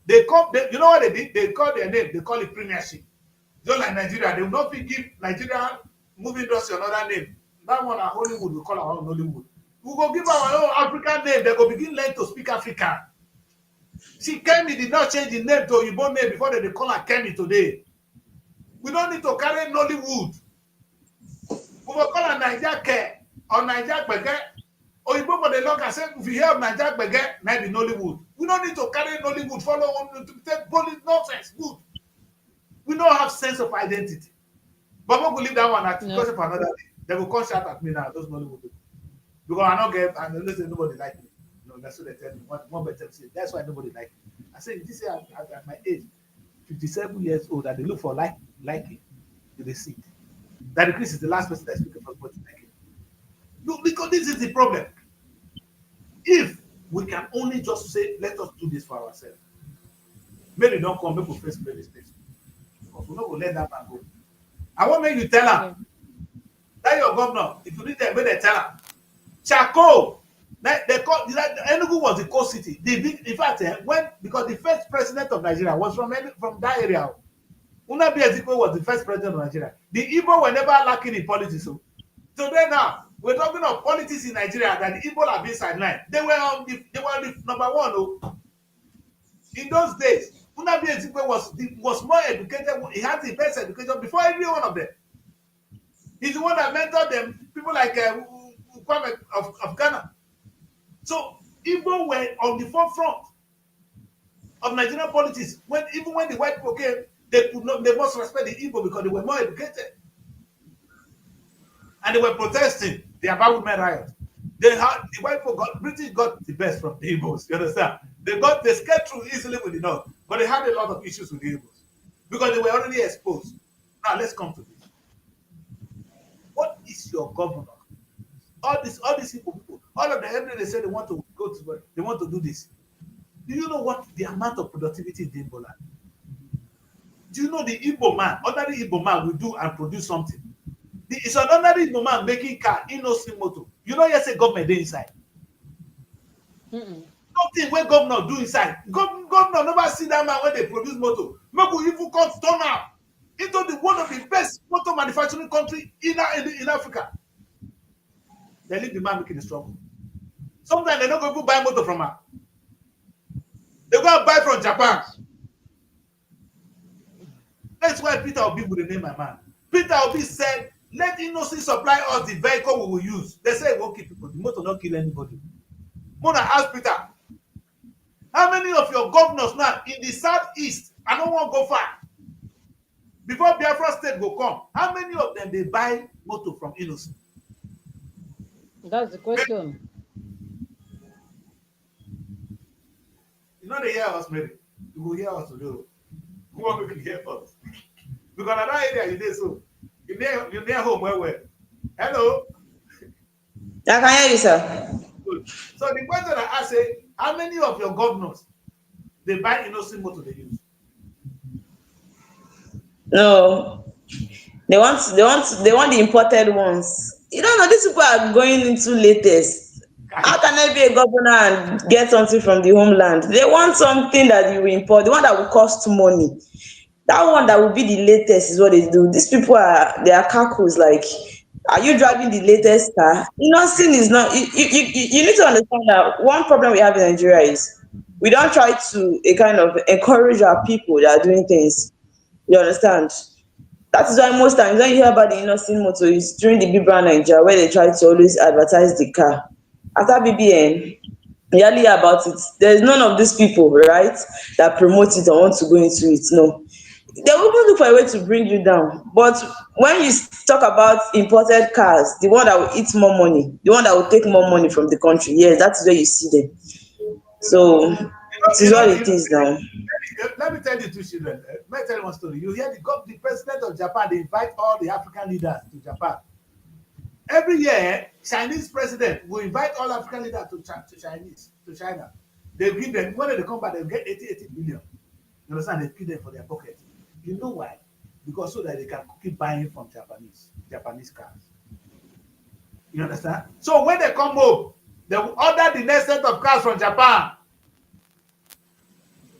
You know what they did? They call their name. They call it Premiership. Just like Nigeria, they will not give Nigeria movie industry another name. That one, Hollywood, we call our own Hollywood. We go give our own African name. They go begin learn to speak African. See, Kemi did not change the name to Igbo name before they call her Kemi today. We don't need to carry Nollywood. We will call her Niger Care or Niger Bege. Or Igbo for the long and say, if you hear of Niger Bege, maybe Nollywood. We don't need to carry Nollywood, follow on to take police nonsense. Good. We don't have sense of identity. But we will leave that one at question for another day. They will come shout at me now, those Nollywood people. Because I don't get, and listen, nobody like me. No, that's what they tell me. One better say, that's why nobody like me. I say, this year at my age, 57 years old, and they look for liking to the seat. That Chris is the last person that's speaking for what liking. Look, because this is the problem. If we can only just say, let us do this for ourselves. Maybe don't come, maybe first play this place. Because we're not going to let that man go. I want make you tell him that your governor, if you need them, make they tell him. Charcoal. They call Enugu was the coast city. In fact, because the first president of Nigeria was from that area. Unabi Ezekwe was the first president of Nigeria. The Igbo were never lacking in politics. So today now, we're talking of politics in Nigeria that the Igbo have been sidelined. They were the number one. Oh. In those days, Unabi Ezekwe was more educated. He had the best education before every one of them. He's the one that mentored them. People like Kwame of Ghana. So Igbo were on the forefront of Nigerian politics. Even when the white people came, they must respect the Igbo because they were more educated. And they were protesting the about women riot. The white people British got the best from the Igbos. You understand? They escaped through easily with the North, but they had a lot of issues with the Igbos because they were already exposed. Now let's come to this. What is your governor? All these people, all of them, they say they want to go to work, they want to do this. Do you know what the amount of productivity in the Igbo land? Do you know the Igbo man, ordinary Igbo man will do and produce something? It's an ordinary Igbo man making car, innocent motor. You know, yes, a government dey inside. Nothing where governor do inside. Governor never see that man when they produce motor. Make we even come turn out into one of the best motor manufacturing country in Africa. They leave the man making the struggle. Sometimes they don't go buy motor from her. They go and buy from Japan. That's why Peter Obi would name my man. Peter Obi said, let Innocent supply us the vehicle we will use. They say it won't kill people. The motor don't kill anybody. Mona asked Peter, how many of your governors now in the southeast, I don't want to go far, before Biafra state will come, how many of them they buy motor from Innocent? That's the question. You know they hear us, maybe. You will hear us today. Who want to hear us? Because in that area you did so. You near home well. Hello? I can hear you, sir. Good. So the question I ask is, how many of your governors They buy innocent motor they use. No, they want the imported ones. You don't know these people are going into latest. How can I be a governor and get something from the homeland? They want something that you import, the one that will cost money. That one that will be the latest is what they do. These people they are cackles. Like, are you driving the latest car? Nothing is not. You need to understand that one problem we have in Nigeria is we don't try to a kind of encourage our people that are doing things. You understand? That is why most times when you hear about the innocent motor, it's during the Big Brand Nigeria where they try to always advertise the car. After BBN, you only hear about it. There's none of these people, right, that promote it or want to go into it. No. They will even look for a way to bring you down. But when you talk about imported cars, the one that will eat more money, the one that will take more money from the country, yes, that is where you see them. So it is what it is now. Let me tell you two children. Let me tell you one story. You hear the president of Japan, they invite all the African leaders to Japan. Every year, Chinese president will invite all African leaders to China. They give them, when they come back, they'll get 80 billion. You understand? They keep them for their pocket. You know why? Because so that they can keep buying from Japanese cars. You understand? So when they come home, they will order the next set of cars from Japan.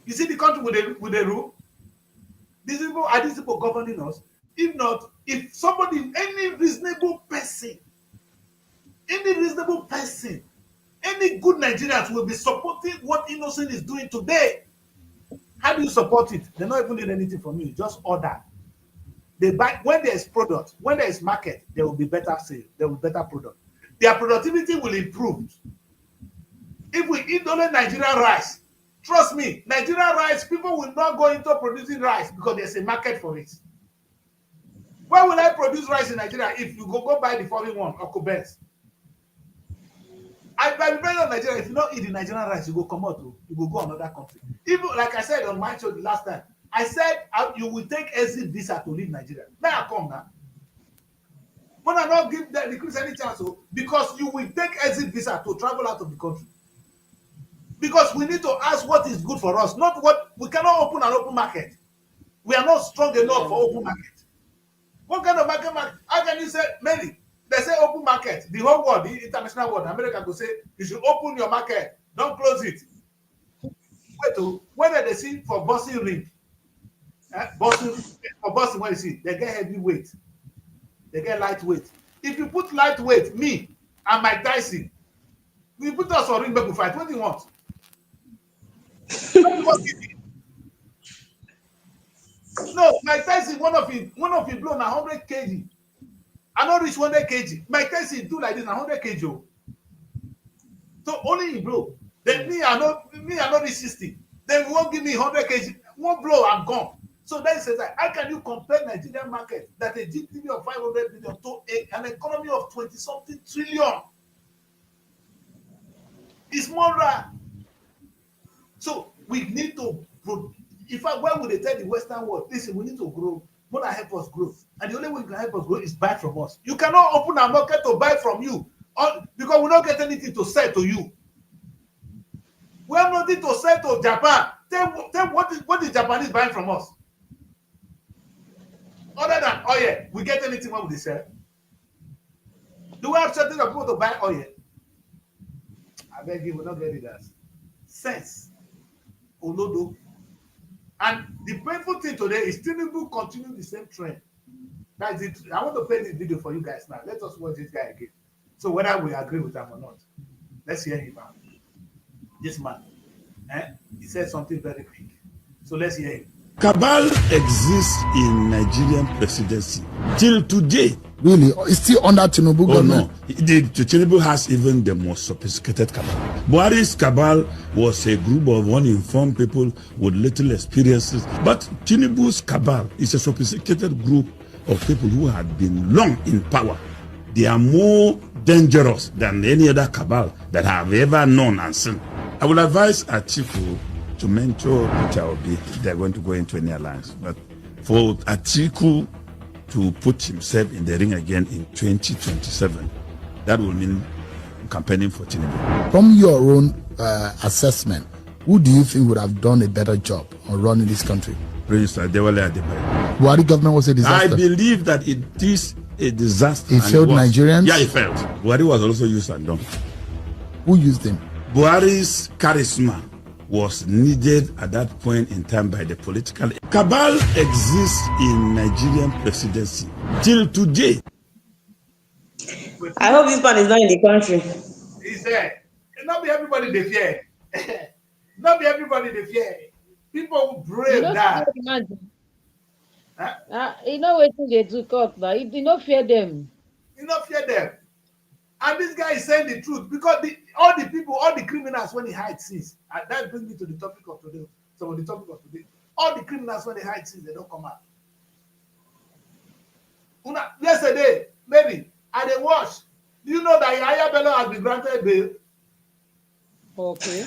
You see the country with the rule? These people governing us. If not, if somebody, any reasonable person, any good Nigerians will be supporting what Innocent is doing today. How do you support it? They don't even need anything from you. Just order. They buy when there is product, when there is market, there will be better sale, there will be better product. Their productivity will improve. If we eat only Nigerian rice, trust me, Nigerian rice, people will not go into producing rice because there's a market for it. Why will I produce rice in Nigeria if you go buy the foreign one, Uncle Ben's? By the president of Nigeria, if you don't eat the Nigerian rice, you go come out, you go another country. Even like I said on my show the last time, I said you will take exit visa to leave Nigeria. Now I come now. When I not give the Chris any chance, because you will take exit visa to travel out of the country. Because we need to ask what is good for us, not what we cannot open an open market. We are not strong enough for open market. What kind of market? How can you say, Mary? They say open market. The whole world, the international world, America will say you should open your market, don't close it. Wait, whether they see for boxing ring, for boxing, what you see, they get heavyweight, they get lightweight. If you put lightweight, me and Mike Tyson, we put us on ring back to fight. What do you want? No, Mike Tyson, one of you blown 100 kg. I not reach 100 kg. Mike Tyson do like this 100 kg. So only he blow. Then me I not reach 60. Then won't give me 100 kg. One blow, I'm gone. So that says that how can you compare Nigerian market that a GDP of 500 billion to an economy of 20-something trillion? It's more rare. So we need to. Why would they tell the Western world, listen, we need to grow, more than help us grow. And the only way you can help us grow is buy from us. You cannot open a market to buy from you because we don't get anything to sell to you. We have nothing to sell to Japan. Tell what is Japanese buying from us? Other than oil, we get anything what they sell? Do we have certain people to buy oil? I beg you, we not get it as sense. Olodo. And the painful thing today is Tinubu continue the same trend. That's it. I want to play this video for you guys now. Let us watch this guy again. So whether we agree with him or not, let's hear him out. This man, he said something very quick. So let's hear him. Cabal exists in Nigerian presidency till today. Really? It's still under Tinubu government? No. Tinubu has even the most sophisticated cabal. Buhari's cabal was a group of uninformed people with little experiences. But Tinubu's cabal is a sophisticated group of people who had been long in power. They are more dangerous than any other cabal that I have ever known and seen. I will advise Atiku to mentor Peter Obi if they are going to go into any alliance. But for Atiku to put himself in the ring again in 2027, that will mean campaigning for Tinubu. From your own assessment, Who do you think would have done a better job on running this country? Prince Adewale Adebayo. Buhari government was a I disaster. believe that it is a disaster. It failed was. Nigerians? Yeah, it failed. Buhari was also used and done. Who used him? Buhari's charisma was needed at that point in time by the political cabal exists in Nigerian presidency till today. I hope this man is not in the country. He said, not be everybody they fear. Not be everybody they fear. People who brave that. You know what they do court now. You don't fear them. You not fear them. And this guy is saying the truth because all the people, all the criminals when they hide sins, and that brings me to the topic of today. Some of the topic of today. All the criminals when they hide sins, they don't come out. Yesterday, maybe, and they watch. Do you know that Yahya Bello has been granted bail? Okay.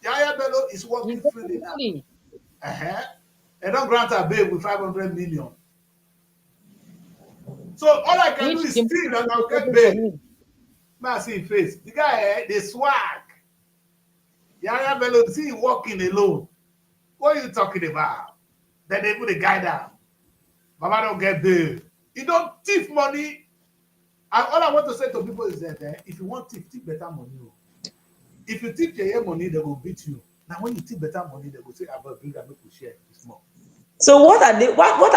Yahya Bello is working freely now. They don't grant a bail with 500 million. So all I can do is steal and I'll get bail. Man, see his face. The guy, the swag. Yahya Bello, see him walking alone. What are you talking about? Then they put the guy down. Baba don't get bail. You don't thief money. And all I want to say to people is that if you want thief better money. If you thief your money, they will beat you. Now when you thief better money, they will say, "I will bring and make you share this more." So what are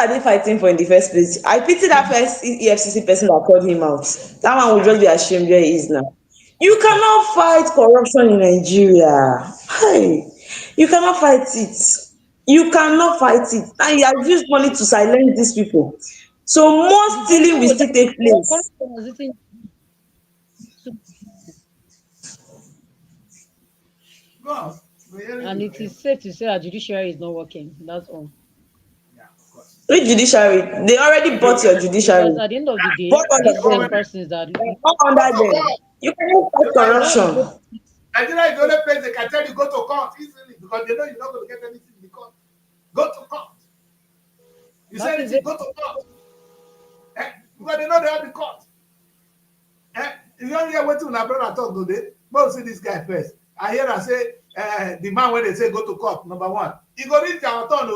they fighting for in the first place? I pity that first EFCC person that called him out. That one will just be ashamed where he is now. You cannot fight corruption in Nigeria. Hey, you cannot fight it. You cannot fight it. And you have used money to silence these people. So more stealing will still take place. And it is safe to say our judiciary is not working. That's all. Which judiciary? They already bought your judiciary. Because at the end of the day, these same persons that under them. You cannot fight corruption. Nigeria is the only place they can tell you go to court easily because they know you're not going to get anything in the court. Go to court. You say anything, go to court. Because they know they have the court. You don't hear what my brother talk today. But see this guy first. I hear I say the man when they say go to court, number one. He go reach our turn.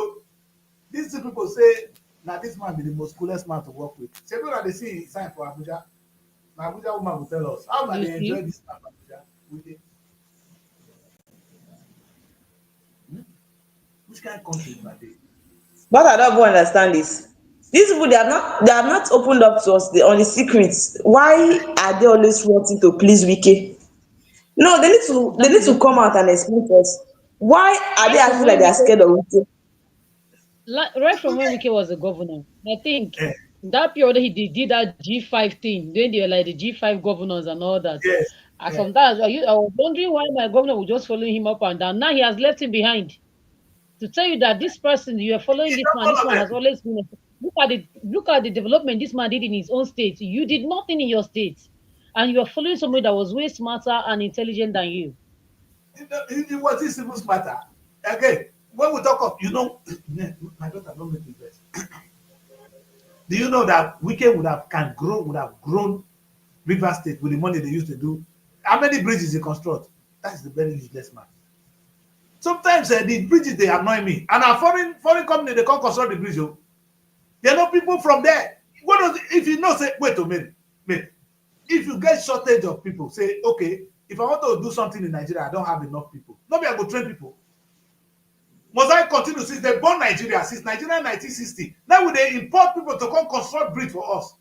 These two people say, now this man be the most coolest man to work with. Say, people that they see sign for Abuja. Now Abuja woman will tell us, how do they enjoy this man for Abuja? With it? Which kind of country are they? What I don't understand is, these people they have not opened up to us on the secrets. Why are they always wanting to please Wike? No, they need to come out and explain to us. Why are they acting like they are scared of Wike? Right from when Wike was the governor, I think that period he did that G5 thing. Then they were like the G5 governors and all that. Yes. And sometimes I was wondering why my governor was just following him up and down. Now he has left him behind. To tell you that this person you are following, this man has always been. Look at the development this man did in his own state. You did nothing in your state, and you are following somebody that was way smarter and intelligent than you. It was this simple matter. Okay, when we talk of, my daughter don't make me best. Do you know that Wike would have grown River State with the money they used to do? How many bridges they construct? That's the very useless man. Sometimes the bridges they annoy me, and our foreign company they can't construct the bridge. There are no people from there. If you know, say wait a minute. If you get shortage of people, say okay. If I want to do something in Nigeria, I don't have enough people. Nobody I go train people. Must I continue since they born Nigeria, since Nigeria 1960? Now would they import people to come construct bridge for us?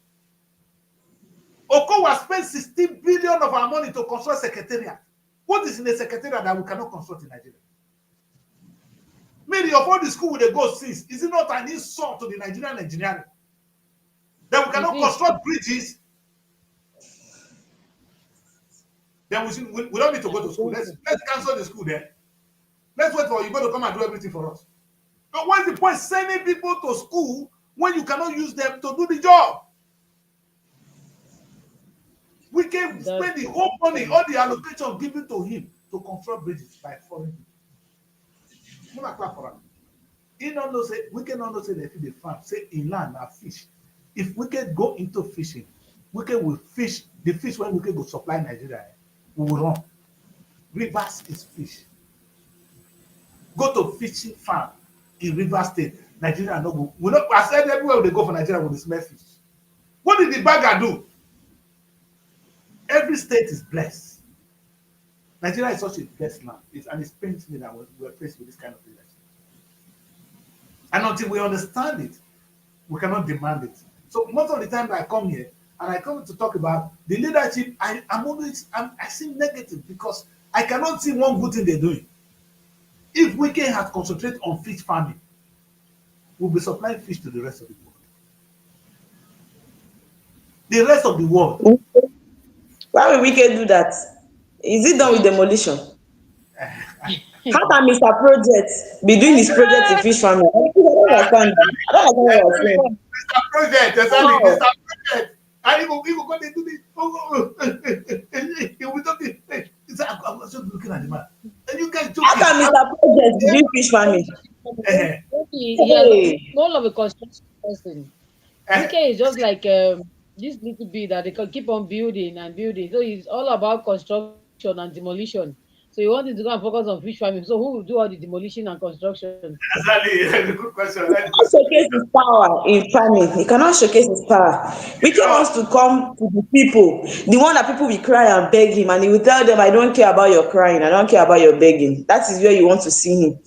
Okowa spent 16 billion of our money to construct secretariat. What is in the secretariat that we cannot construct in Nigeria? Many of all the school they go since, is it not an insult to the Nigerian engineering? That we cannot construct bridges? Then we don't need to go to school. Let's cancel the school then. Let's wait for you to come and do everything for us. But what's the point sending people to school when you cannot use them to do the job? We can spend the whole money, all the allocation given to him to construct bridges by foreign people. We can not say they feed the farm, say inland are fish. If we can go into fishing, we can will fish the fish when we can go supply Nigeria. We will run. Rivers is fish. Go to fishing farm in Rivers State. Nigeria no go. We not. I said everywhere they go for Nigeria will smell fish. What did the bagger do? Every state is blessed. Nigeria is such a blessed land. And it pains me that we're faced with this kind of leadership. And until we understand it, we cannot demand it. So most of the time I come here and I come to talk about the leadership, I see negative because I cannot see one good thing they're doing. If we can have concentrate on fish farming, we'll be supplying fish to the rest of the world. The rest of the world. Why will we can do that? Is it done with demolition? How can Mr. Project be doing his project in fish farming? I don't understand. I don't understand what you're saying. Mr. Project, exactly. Mr. Project. And he will go to do this. He will talk this. He said, I was just looking at the man. And you guys joking. How can Mr. Project be doing fish farming? He has all of a construction person. UK is just like this little bit that they can keep on building and building. So it's all about construction and demolition. So you want him to go and focus on fish farming. So who will do all the demolition and construction? Exactly. That's a good question. He cannot showcase his power in farming. He cannot showcase his power. Wike wants to come to the people, the one that people will cry and beg him, and he will tell them, I don't care about your crying, I don't care about your begging. That is where you want to see him.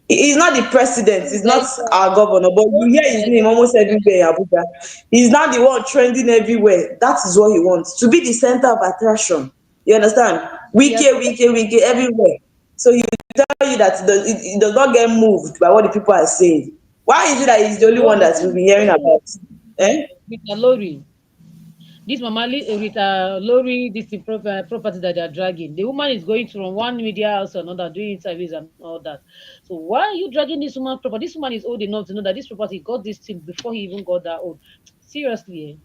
He's not the president, he's not our governor, but you hear his name almost everywhere in Abuja. He's not the one trending everywhere. That is what he wants, to be the center of attraction. You understand? Wike everywhere. So he will tell you that it does not get moved by what the people are saying. Why is it that he's the only one that we'll be hearing about? Rita Lori. This Mama Rita Lori, this property that they are dragging. The woman is going from one media house to another, doing interviews and all that. So why are you dragging this woman property? This woman is old enough to know that this property got this thing before he even got that old. Seriously,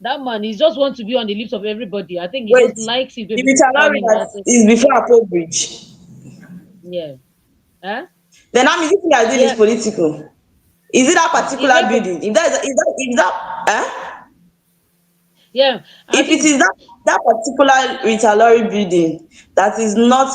that man, he just wants to be on the lips of everybody. I think he just likes it. If it's allowed is before Apple Bridge. Yeah. Huh? Then I'm thinking that this is political. Is it that particular building? If that yeah. If it is that particular Rita Lori building that is not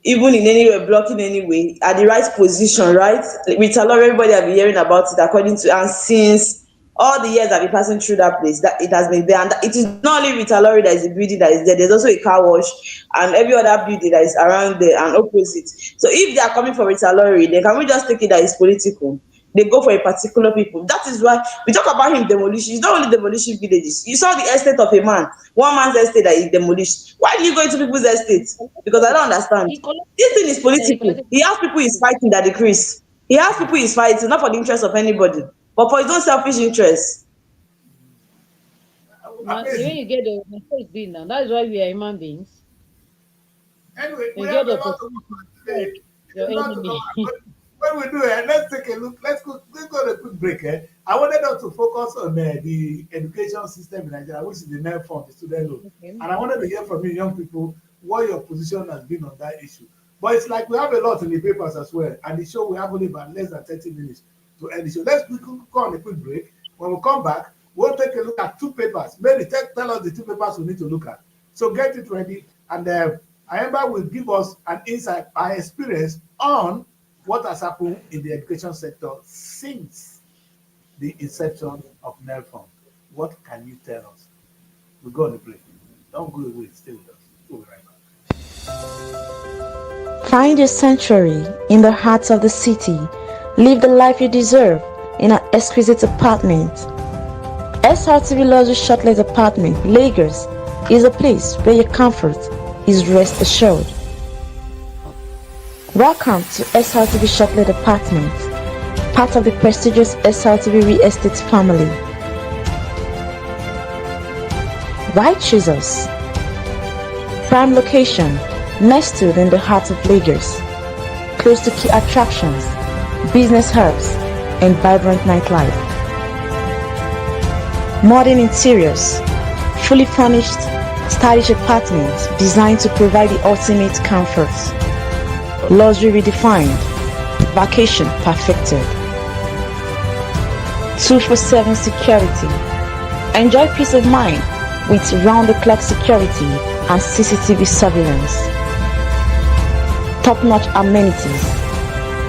even in any way blocking any way at the right position, right? Rita Lori, everybody have been hearing about it according to, and since all the years I've been passing through that place, that it has been there. And it is not only Rita Lori that is the building that is there. There's also a car wash and every other building that is around there and opposite. So if they are coming for Rita Lori, then can we just take it that it's political? They go for a particular people. That is why we talk about him demolition. It's not only demolition villages. You saw the estate of a man, one man's estate that is demolished. Why do you go into people's estates? Because I don't understand. This thing is political. He has people he's fighting that decrease. He has people he's fighting, not for the interest of anybody, but for his own selfish interests. When you get the face being now, that is why we are human beings. Anyway, You we get have a the lot to look at today. your A lot to enemy. go at. When we do it, let's take a look. Let's go on a quick break. I wanted us to focus on the education system in Nigeria, which is the NEP fund, the student loan. Okay. And I wanted to hear from you, young people, what your position has been on that issue. But it's like we have a lot in the papers as well. And the show, we have only about less than 30 minutes to end the show. Let's go on a quick break. When we come back, we'll take a look at two papers. Maybe tell us the two papers we need to look at. So get it ready. And Ayemba will give us an insight, our experience on what has happened in the education sector since the inception of NEP fund. What can you tell us? We'll go on the break. Don't go away. Stay with us. We'll be right back. Find your sanctuary in the heart of the city. Live the life you deserve in an exquisite apartment. Srtv Luxury Shortlet Apartment, Lagos, is a place where your comfort is rest assured. Welcome to Srtv Shortlet Apartment, part of the prestigious Srtv Real Estate family. Why choose us? Prime location, nestled in the heart of Lagos, close to key attractions, business hubs, and vibrant nightlife. Modern interiors, fully furnished, stylish apartments designed to provide the ultimate comfort. Luxury redefined, vacation perfected. 24/7 security. Enjoy peace of mind with round-the-clock security and CCTV surveillance. top-notch amenities,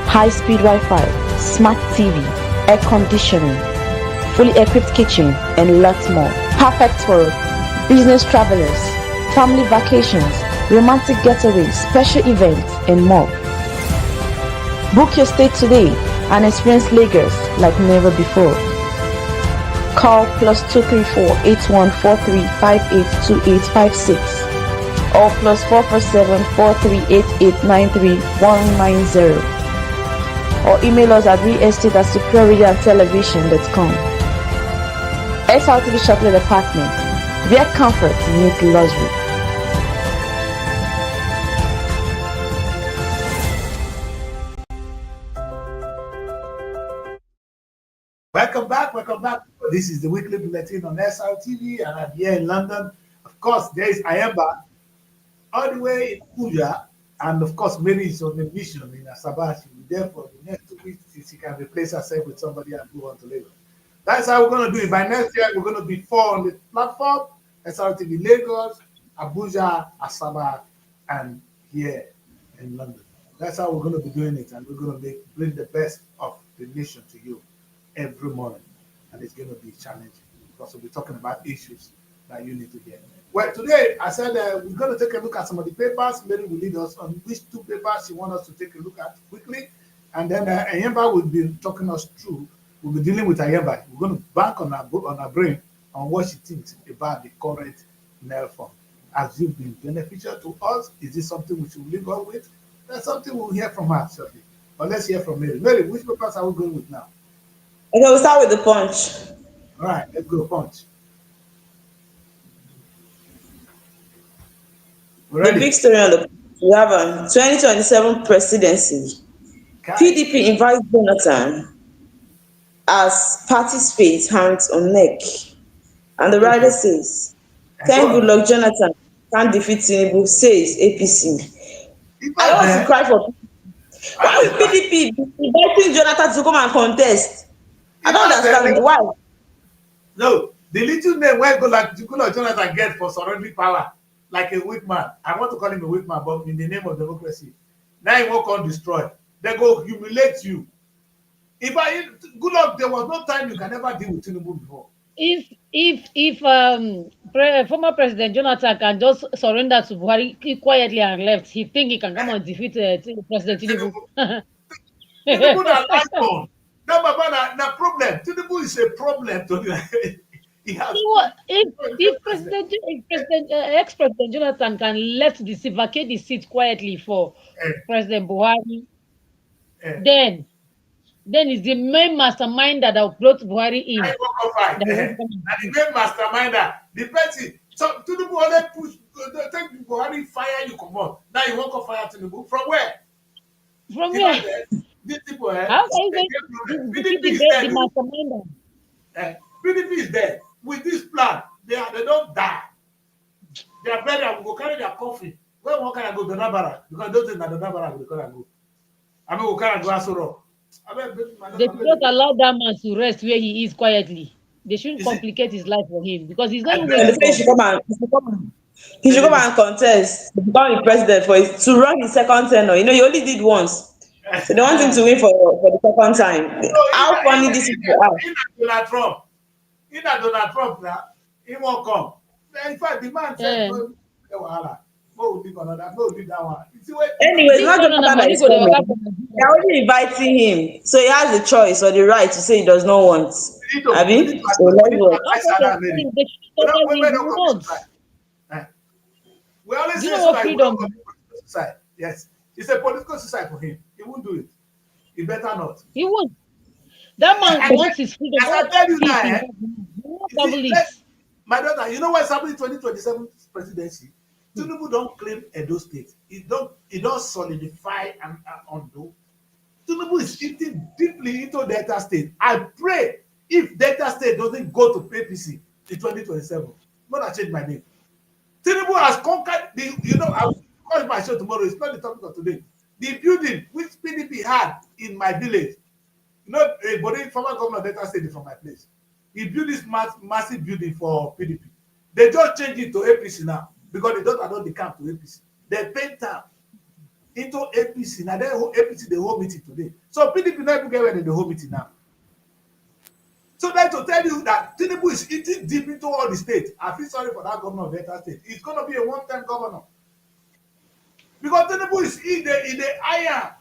high-speed Wi-Fi, smart TV, air conditioning, fully equipped kitchen, and lots more. Perfect for business travelers, family vacations, romantic getaways, special events, and more. Book your stay today and experience Lagos like never before. Call +234 8143 582856 or +447 4388 93190 or email us at realestate@superiorradiotelevision.com. SRTV Chocolate Apartment, where comfort meets luxury. Welcome back. This is the weekly bulletin on SRTV, and I'm here in London. Of course, there is Ayemba all the way in Abuja, and of course, Mary is on a mission in Asaba. She will be there for the next 2 weeks till she can replace herself with somebody and move on to Lagos. That's how we're going to do it. By next year, we're going to be 4 on the platform: SRTV Lagos, Abuja, Asaba, and here in London. That's how we're going to be doing it, and we're going to bring the best of the nation to you every morning, and it's going to be challenging because we'll be talking about issues that you need to hear. Well, today I said we're going to take a look at some of the papers. Mary will lead us on which 2 papers she wants us to take a look at quickly, and then Ayemba will be talking us through. We'll be dealing with Ayemba. We're going to bank on our brain on what she thinks about the current nail form. Has it been beneficial to us? Is this something we should live on with? That's something we'll hear from her shortly. But let's hear from Mary. Mary, which papers are we going with now? Okay, we'll start with the Punch. All right, let's go Punch. We're The ready. big story on the we have a 2027 presidency. PDP invites Jonathan as party's fate hangs on neck. And the writer says, thank good luck, Jonathan can't defeat Tinubu, says APC. I want to cry for why is PDP inviting Jonathan to come and contest? I don't understand why. No, the little name where go like Jonathan get for surrendering power, like a weak man. I want to call him a weak man, but in the name of democracy. Now he won't come destroy. They go humiliate you. Good luck, there was no time you can ever deal with Tinubu before. If former President Jonathan can just surrender to Buhari quietly and left, he think he can come and defeat President Tinubu. Tinubu na lion. That Baba na problem. Tinubu is a problem to he has. If ex-President Jonathan can vacate the seat quietly for President Buhari, then it's the main mastermind that brought Buhari in. And the main masterminder, the person. So Tinubu only push, take Buhari fire you come on. Now you won't go fire Tinubu from where? From where? These people, how can you PDP is the masterminder? PDP is there with this plan. They don't die. They are buried and will go carry their coffin. Where one can go to Nabara? Because those things are the Nabara will go. I mean, we can't go Asoro. They should not allow that man to rest where he is quietly. They shouldn't complicate his life for him because he's not He should come and contest to become the president to run his second tenure. You know, he only did once. So they want him to win for the second time. How funny this is for us. Donald Trump now, he won't come. In fact, the man said, anyway, it's not the matter that he's coming. They're only inviting him. So he has the choice or the right to say he does not want. Abi? So let's go. We always say so freedom. Yes. It's a political suicide for him. He won't do it. He better not. He won't. That man wants his freedom. As I tell you now, my daughter, you know what's happening in 2027 presidency? Tinubu don't claim Edo State. He don't solidify and undo. Tinubu is eating deeply into Delta State. I pray if Delta State doesn't go to APC in 2027, I'm gonna change my name. Tinubu has conquered I will call it my show tomorrow. It's not the topic of today. The building which PDP had in my village, former governor of Delta State is from my place. He built this massive building for PDP. They just changed it to APC now because they don't adopt the camp to APC. They paint out. into APC. Now, then APC, they hold meeting today. So PDP not even get where they hold meeting now. So then to tell you that Tinubu is eating deep into all the states, I feel sorry for that governor of Delta State. It's going to be a one-time governor. Because Tinubu is in the iron.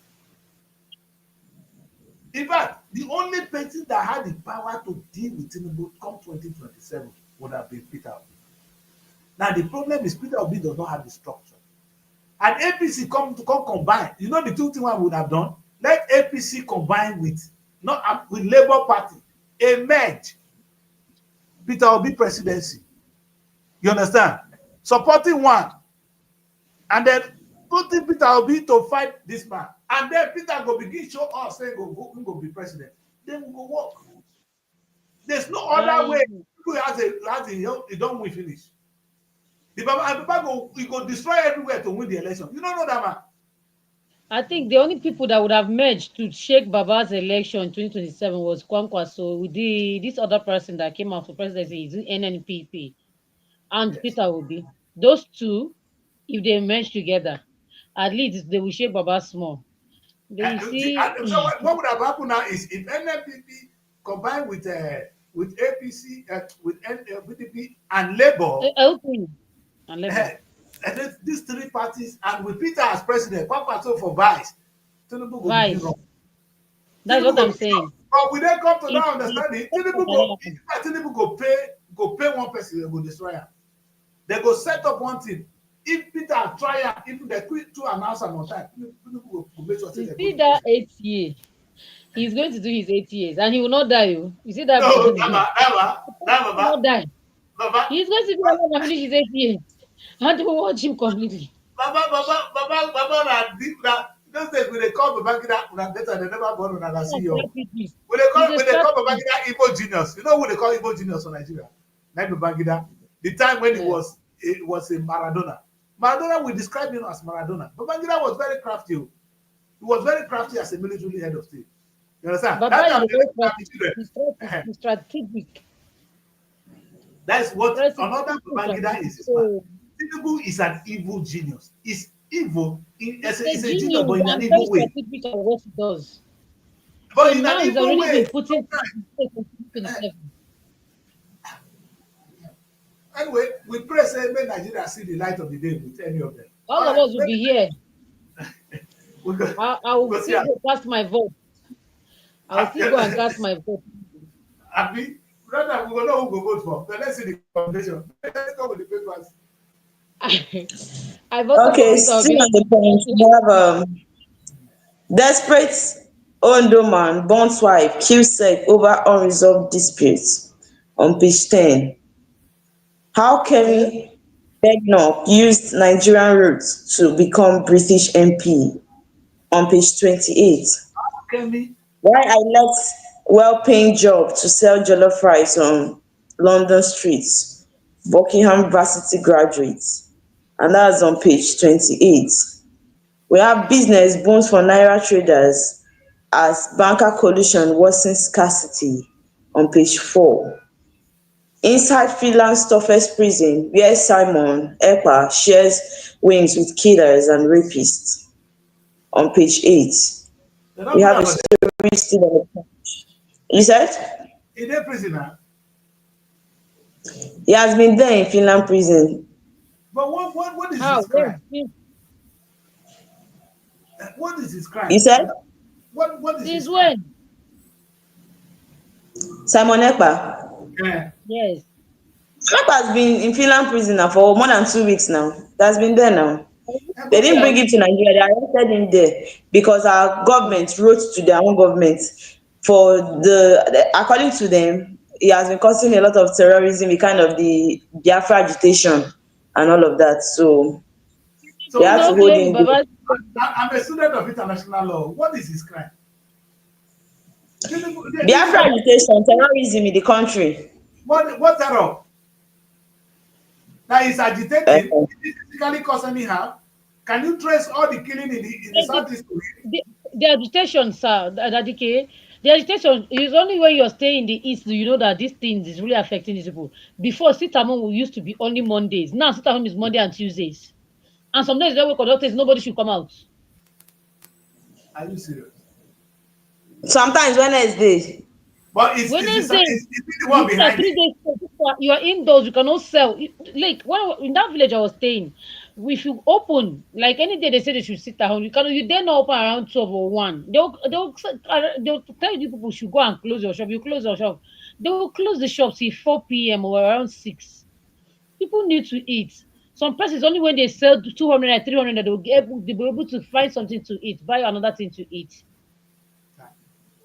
In fact, the only person that had the power to deal with Tinubu come 2027 would have been Peter Obi. Now the problem is Peter Obi does not have the structure. And APC come combine. You know the two things I would have done? Let APC combine with Labour Party. A merge. Peter Obi presidency. You understand? Supporting one. And then putting Peter Obi to fight this man. And then Peter go begin show us saying go be president. Then we go work. There's no other way. People has a don't win finish. The Baba go destroy everywhere to win the election. You don't know that, man. I think the only people that would have merged to shake Baba's election in 2027 was Kwankwaso with this other person that came out for presidency is NNPP and Yes. Peter Obi. Those two, if they merge together, at least they will shake Baba small. Then you see, So what would have happened now is if NNPP combined with APC, with PDP and Labour, LP and Labour. and these three parties, and with Peter as president, Kwankwaso for vice, Tinubu go Vice. be wrong. That's what I'm saying. But we then come to that If- understanding, if- Tinubu go pay one person, they go destroy am. They go set up one thing. If Peter try am, if they quit to announce am on time, Tinubu go make sure say You they see go. that 8 year, he's going to do his 8 years, and he will not die. You see that? No, He will not die. Baba, He's going to be alive and finish his 8 years, and to watch him completely. na those days we dey call Babangida una better they never born una na CEO. He's We dey call a strategist. Babangida Igbo genius. You know who they call Igbo genius for Nigeria? Like Babangida. The time when he was a Maradona. Maradona will describe him as Maradona. Babangida was very crafty. He was very crafty as a military head of state. You understand? Baba That's is how a they very crafty children. he's strategic. That's what Very another strategic. Babangida is. So, Tinubu is an evil genius. He's evil. It's a he's a genius, genius but in an and very evil way. strategic at what he does. But So in now an he's evil already way. been putting in place in 2027. Anyway, we pray say make Nigeria see the light of the day with any of them. All of us will be here. We go, I will we go see still go cast my vote. I will still go and cast my vote. Abi, rather we go know who go vote for. But let's see the combination. Let's go with the papers. I voted for Okay, Peter still Obi. on the point, we have desperate Ondo man burns wife, kills sec over unresolved disputes on page 10. How Kemi Badenoch used Nigerian roots to become British MP on page 28. Kemi, Why I left well-paying job to sell jollof rice on London streets, Buckingham Varsity graduates, and that's on page 28. We have business booms for Naira traders as banker coalition worsens scarcity on page 4. Inside Finland's toughest prison, where Simon Ekpa shares wings with killers and rapists on page 8. they don't We put have am a on story still on the page. You said? in a prisoner. He has been there in Finland prison. But what is How? his crime? What is his crime? You said? What is his Since crime? when? Simon Ekpa. Yeah. Yes. Ekpa has been in Finland prison now for more than 2 weeks now. He has been there now. They didn't bring him to Nigeria. They arrested him there because our government wrote to their own government for according to them, he has been causing a lot of terrorism, the kind of the Biafra agitation and all of that. So So they have to No hold claim him there. Baba. I'm a student of international law. What is his crime? Biafra agitation, terrorism in the country. What terror? That is agitating. Uh, Did it physically cause any harm? Can you trace all the killing in the southeast to it? The agitation, sir, the agitation is only when you're staying in the east do you know that this thing is really affecting these people. Before, Sitamon used to be only Mondays. Now, Sitamon is Monday and Tuesdays. And some days they will conduct nobody should come out. Are you serious? Sometimes Wednesday. But Wednesday, it's the one these are behind it. 3 days. You are indoors. You cannot sell. Like when in that village I was staying, we should open like any day. They say they should sit at home. You cannot. You dare not open around 12 or 1. They'll tell you people should go and close your shop. You close your shop. They will close the shop till 4 p.m. or around 6. People need to eat. Some places only when they sell 200 and 300 that they'll be able to find something to eat, buy another thing to eat.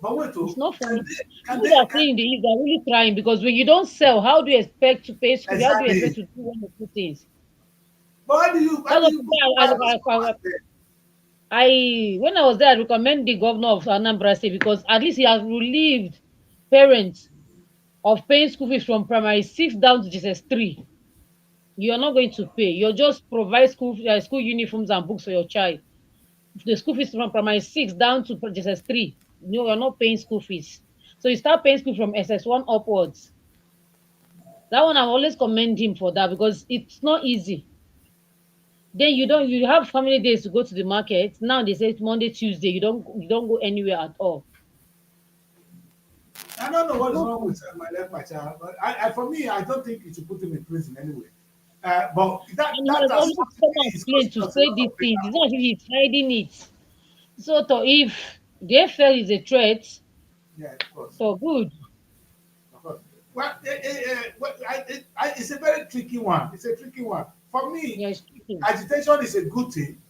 But wait, It's oh, not can funny. they, can People they, that are can, staying in the East are really crying because when you don't sell, how do you expect to pay school? How do you expect exactly. to do one or two things? But why That's do what you put so much there? when I was there, I recommend the governor of Anambra State because at least he has relieved parents of paying school fees from primary 6 down to JSS 3. You are not going to pay. You just provide school uniforms and books for your child. The school fees from primary 6 down to JSS 3. No, you're not paying school fees. So you start paying school from SS1 upwards. That one I always commend him for that because it's not easy. Then you have family days to go to the market. Now they say Monday, Tuesday, you don't go anywhere at all. I don't know It's what is not wrong fun. with my child, but for me, I don't think you should put him in prison anyway. But that And he that has always come atrocity out is plain costing to us a say lot these of things. data. It's not as if he's hiding it. So if they feel is a threat, Yeah, of course. so good. Of course. Well, it's a very tricky one. It's a tricky one. For me, Yeah, it's tricky. agitation is a good thing,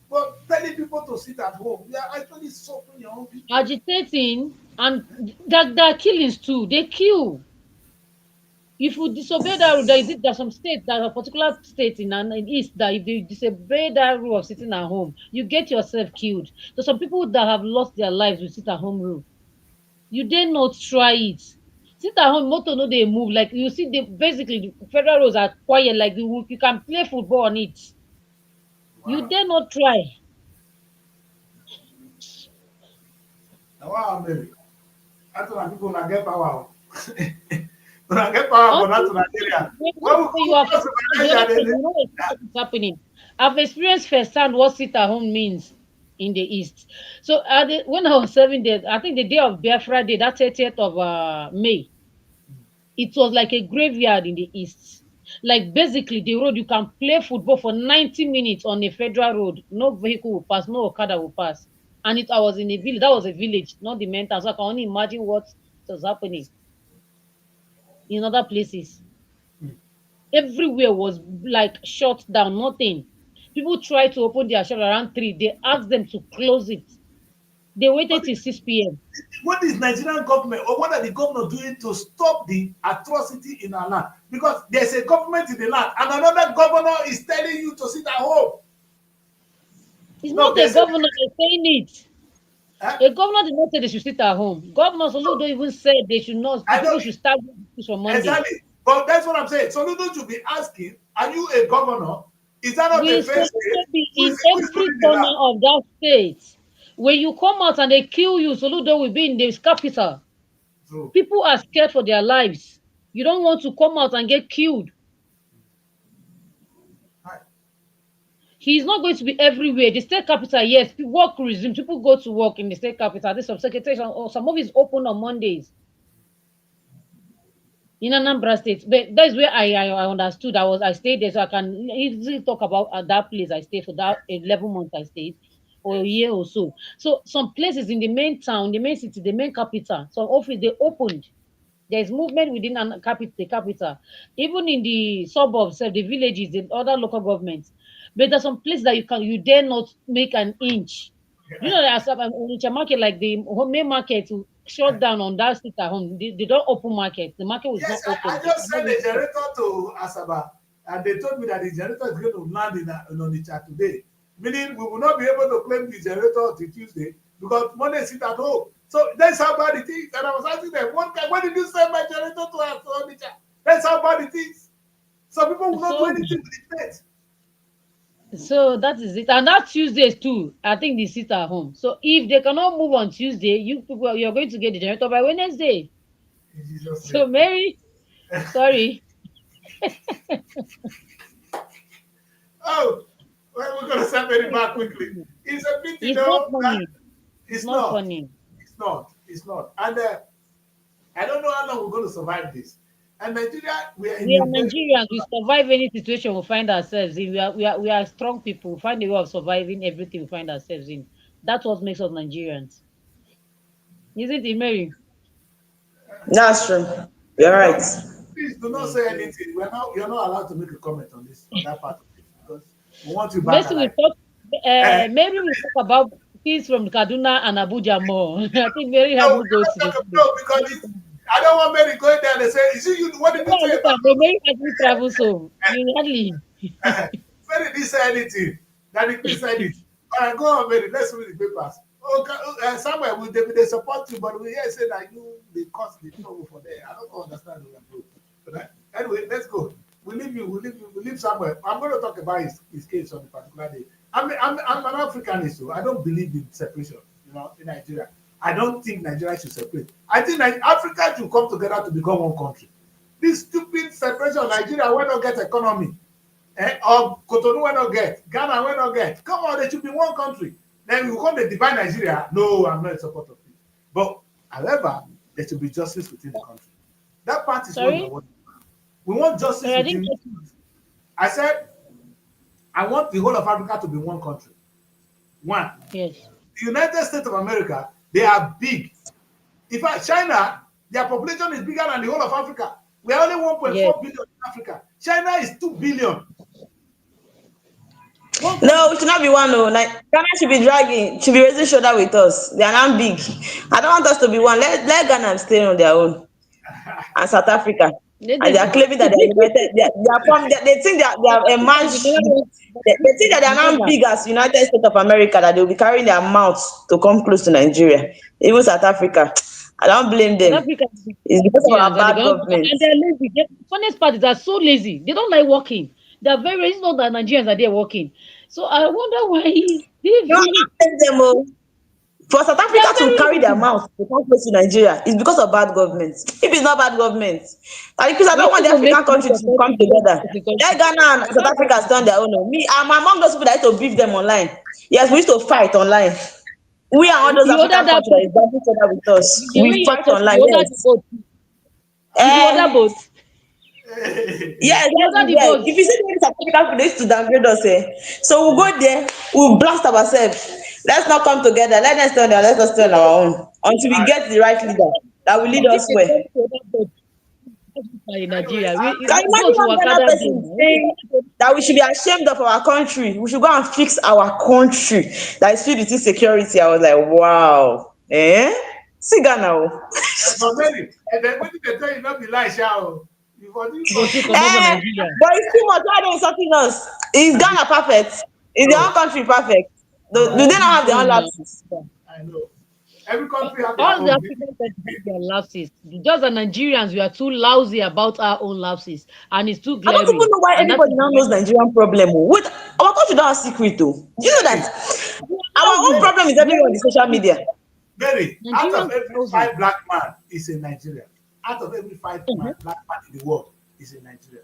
but telling people to sit at home, you are actually suffering your own people. Agitating and there are killings too. They kill. If you disobey that rule, there are some states, there are particular states in East that if you disobey that rule of sitting at home, you get yourself killed. So some people that have lost their lives will sit at home rule. You dare not try it. Sit at home, motor no they move. Like you see, basically the federal roads are quiet. Like you can play football on it. You Wow. dare not try. Wow, baby. That's why people not get power. Not get power for that Until to Nigeria. when When we you are come first to the other Nigeria, time, you know what is happening. I've experienced firsthand what sit at home means in the East. So when I was serving there, I think the day of Biafra Day, that 30th of May, it was like a graveyard in the East. Like basically the road you can play football for 90 minutes on a federal road. No vehicle will pass, no Okada will pass. And I was in a village. That was a village, not the mental. So I can only imagine what was happening in other places. Everywhere was like shut down, nothing. People tried to open their shop around 3. They asked them to close it. They waited what till 6 p.m. what is Nigerian government or what are the government doing to stop the atrocity in our land? Because there's a government in the land and another governor is telling you to sit at home. It's No, not a there's a governor that's saying it. eh? A governor did not say they should sit at home. Governors also So don't even say they should not. The I know people should start this on Monday. exactly, but that's what I'm saying. So Lulu should be asking, are you a governor? Is that not a Will fair Soludo state? be Who in is every running the corner land? of that state? When you come out and they kill you, Soludo will be in the capital. True. People are scared for their lives. You don't want to come out and get killed. Right. He's not going to be everywhere. The state capital, yes, work resumes. People go to work in the state capital. There's some secretaries or some of it's open on Mondays in Anambra State. But that's where I understood. I stayed there, so I can easily talk about that place I stayed for that 11 months I stayed, or a year or so. So some places in the main town, the main city, the main capital, some office they opened. There's movement within the capital, even in the suburbs, the villages, the other local governments. But there's some places that you dare not make an inch. You know, there's some Onitsha market, like the main market, to shut down on that street at home. They don't open market. The market was Yes, not I open. just sent a generator to Asaba, and they told me that the generator is going to land in Onitsha today. Meaning we will not be able to claim the generator until Tuesday because Monday sit at home. So that's how bad it is. And I was asking them, what when did you send my generator to Onitsha? That's how bad it is. So people will not do So anything with the pet. so that is it. And that Tuesdays too, I think they sit at home. So if they cannot move on Tuesday, you people you're going to get the generator by Wednesday. In Jesus' So name. Mary, sorry. Oh, well, we're going to separate it back quickly. It's a pity, It's not though, that money. It's not not. funny. It's not. It's not. And I don't know how long we're going to survive this. And Nigeria, we are in We a are very Nigerians. We survive any situation we find ourselves in. We are strong people. We find a way of surviving everything we find ourselves in. That's what makes us Nigerians. Isn't it, Mary? That's true. You're no. right. Please do not Yes, say yes. anything. You're not allowed to make a comment on this on that part of it because we want you back Messi will alive. talk. Eh, Mary will talk about peace from Kaduna and Abuja more. I think Mary no, we hardly goes cannot to the. talk no because I don't want Mary going there and they say, "You see, what did you Yeah, say look about?" at Mary hardly travels home. You hardly. Mary didn't say anything. Daddy Chris said it. All right, go on, Mary. Let's read the papers. Okay, somewhere they support you, but we here say that you they cause the trouble for there. I don't understand the approach. But anyway, let's go. We leave you. We leave you. We leave somewhere. I'm going to talk about his case on a particular day. I'm an Africanist, so I don't believe in separation. You know, in Nigeria, I don't think Nigeria should separate. I think Africa should come together to become one country. This stupid separation of Nigeria will not get economy. Or Cotonou will not get, Ghana will not get. Come on, they should be one country. Then we come to divide Nigeria. No, I'm not in support of it. But however, there should be justice within the country. That part is what we Sorry? want. We want justice Sorry, I didn't within. get you. I said I want the whole of Africa to be one country. One. Yes. The United States of America, they are big. In fact, China, their population is bigger than the whole of Africa. We are only 1.4 Yes. billion in Africa. China is 2 billion. No, we should not be one. No, like Ghana should be raising shoulder with us. They are not big. I don't want us to be one. Let Ghana stay on their own. And South Africa, They and they are did. claiming that they are united. They are from. They think they have emerged. They think that they are not big as United States of America. That they will be carrying their mouths to come close to Nigeria. Even South Africa, I don't blame South them. Africa It's because of Nigerians our and bad government. they're lazy. The funniest part is they're so lazy. They don't like working. They're very it's not that Nigerians are there working. So I wonder why You are not blame them. Oh. For South they Africa are to very carry their lazy. mouth to come close to Nigeria is because of bad government. If it's not bad government, like because I don't want Waiting the to make African country to come together. the country. Let Ghana and South Africa stand on their own. Oh. Me, I'm among those people that used to beef them online. Yes, we used to fight online. We and all those You order African that countries that is battling each other with us. the way We you're fight talking, online, you order the yes. boat. Did you order boat? Yes, You let's order be the there. boat. If you see the way South African people they used to downgrade us, so we'll go there, we'll blast ourselves. Let's not come together. Let us stay on there, let us stay on our own until we get the right leader that will lead If us they where. come to order boat in Anyway, Nigeria, Can you imagine boats will one work Ghana that day. person saying that we should be ashamed of our country? We should go and fix our country that is filled with insecurity. I was like, wow. Eh? See Ghana. Oh. but Mary, and then when did they tell you not be lie, shall you continue You go talking? see come over Eh, Nigeria. but it's too much. Why are they insulting us? Is Ghana perfect? Is their No, own country perfect? Do no, they not have their own No, lapses? no. I know. Every country have their All the own. African countries have their lapses. Just the Nigerians, we are too lousy about our own lapses, and it's too I don't even glaring. know why And that everybody is now why knows Nigerian problem. Oh. Wait, our country don't have secret though. Do you know Mary, that we our are own lousy. problem is We everywhere on are the social lousy. media? Mary, out of Nigerians every are lousy. 5 black man is in Nigeria. Out of every 5 black man in the world is in Nigeria.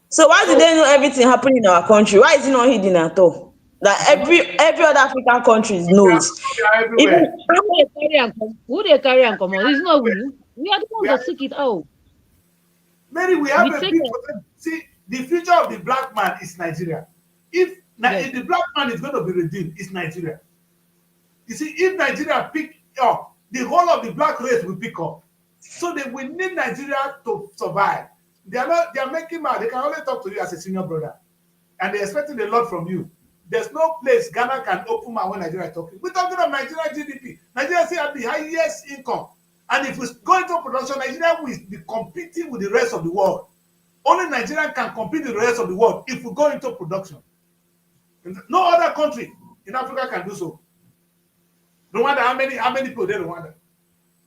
So why do So they know everything happening in our country? Why is it not hidden at all? That every other African country knows. we are Even everywhere. Who they carry and come on? It's not we. We are the We ones are that seek it out. Mary, we have We a take big it. potential. See, the future of the black man is Nigeria. Yes. If the black man is going to be redeemed, it's Nigeria. You see, if Nigeria pick up, the whole of the black race will pick up. So they will need Nigeria to survive. They are making mad. They can only talk to you as a senior brother. And they're expecting a lot from you. There's no place Ghana can open mouth when Nigeria is talking. We're talking about Nigeria GDP. Nigeria still have the highest income. And if we go into production, Nigeria will be competing with the rest of the world. Only Nigeria can compete with the rest of the world if we go into production. No other country in Africa can do so. Rwanda, how many people there in Rwanda?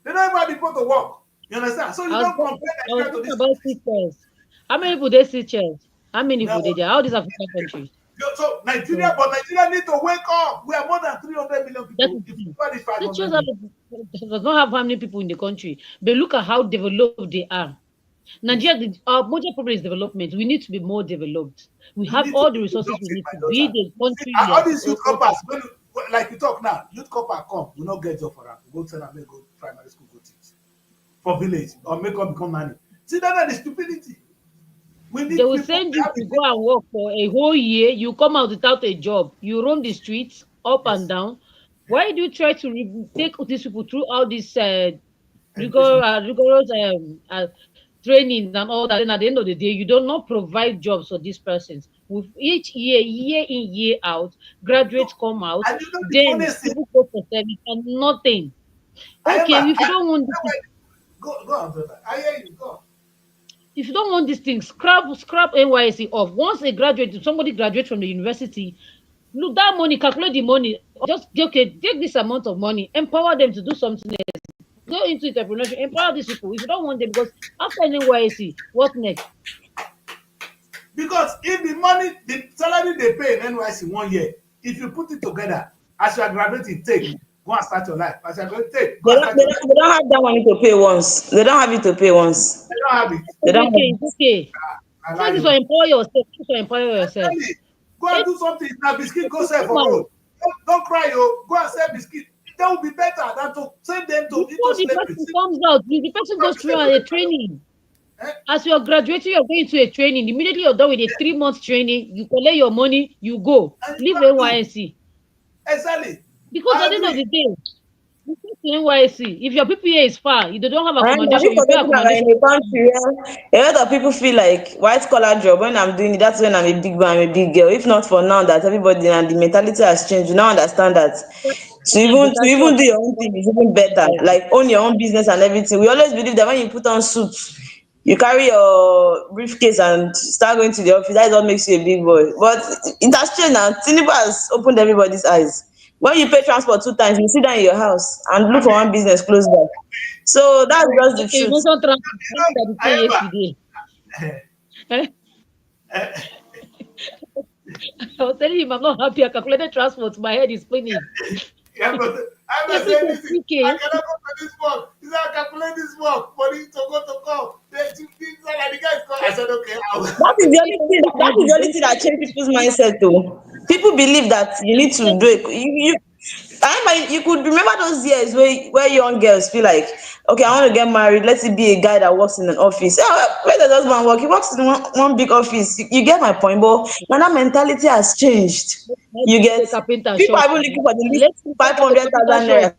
They don't even have people to work. You understand? So you don't compare I was Nigeria to talking this. about teachers. How many people they teachers? How many No. people they there? All these African countries. So Nigeria, but Nigeria need to wake up. We are more than 300 million That people. is If the we are 500 teachers million. does not have how many people in the country. But look at how developed they are. Yes. Nigeria, our major problem is development. We need to be more developed. We We have need to all be the resources we productive, need my to be daughter. the See, country we all are. these youth uppers, like you talk now, youth corper come, we not get job for am. We go tell am make go primary school go teach for village or make up become nanny. See that the stupidity. We They need will people. send you to go and work for a whole year. You come out without a job. You roam the streets up and Yes, down. Why do you try to take these people through all these education. rigorous trainings and all that? And at the end of the day, you do not provide jobs for these persons. With each year, year in, year out, No, graduates come out. and the Then funniest thing, people go for service and nothing. I Okay, remember, if you don't want go on, brother. I hear you, go on. if you don't want this thing, scrap NYSC off. Once a graduate, somebody graduates from the university, look that money, calculate the money. Just okay, take this amount of money, empower them to do something else. Go into entrepreneurship, empower these people. If you don't want them, because after NYSC, what next? Because if the money, the salary they pay in NYC 1 year, if you put it together, as you are graduating, take, go and start your life. As you are going to take, go They and don't, start they your life. don't, they don't have that money to pay once. They don't have it to pay once. They don't have it. They don't have It's okay. I First lie is to you. empower yourself. First to empower yourself. Exactly. Go and do something. Now, biscuit, go sell for Normal. road. Don't cry, yo. Go and sell biscuit. That would be better than to send them to Before into the slavery. person comes out, the person goes through a training. Eh? As you're graduating, you're going to a training. Immediately you're done with a 3 months training, you collect your money, you go. And you Leave have to. NYSC. Exactly. Because I at the end of the agree. day, you go to NYSC. If your PPA is far, you don't have And have accommodation, you you pay forgotten that we're accommodation. in a country where a lot of people feel like white collar job, when I'm doing it, that's when I'm a big boy, I'm a big girl. If not for now that everybody and the mentality has changed, you now understand that to Better even shop. do your own thing is even better. Like own your own business and everything. We always believe that when you put on suits, you carry your briefcase and start going to the office. That is what makes you a big boy. But it has changed now. Tinubu has opened everybody's eyes. When you pay transport 2 times, you sit down in your house and look I for mean, one business close by. So that's just the Okay, you truth. mentioned transport. Money that you I pay remember. yesterday. Eh? eh, I was telling him I'm not happy. I calculated transport. My head is spinning. Yeah, but I'm not saying Everything this. I 3K. cannot go to this work. He said, I calculate this work for him to go to call. Then two things like the guy is called. I said, okay, I will. That is the only thing. That is the only thing that changed people's mindset. Though people believe that you need to do it. I mean, you could remember those years where young girls feel like, okay, I want to get married. Let it be a guy that works in an office. Where does husband work? He works in one big office. You get my point, but now that mentality has changed. Let's You open get a carpenter people shop. are even looking for the least Let's five open a hundred carpenter thousand shop. naira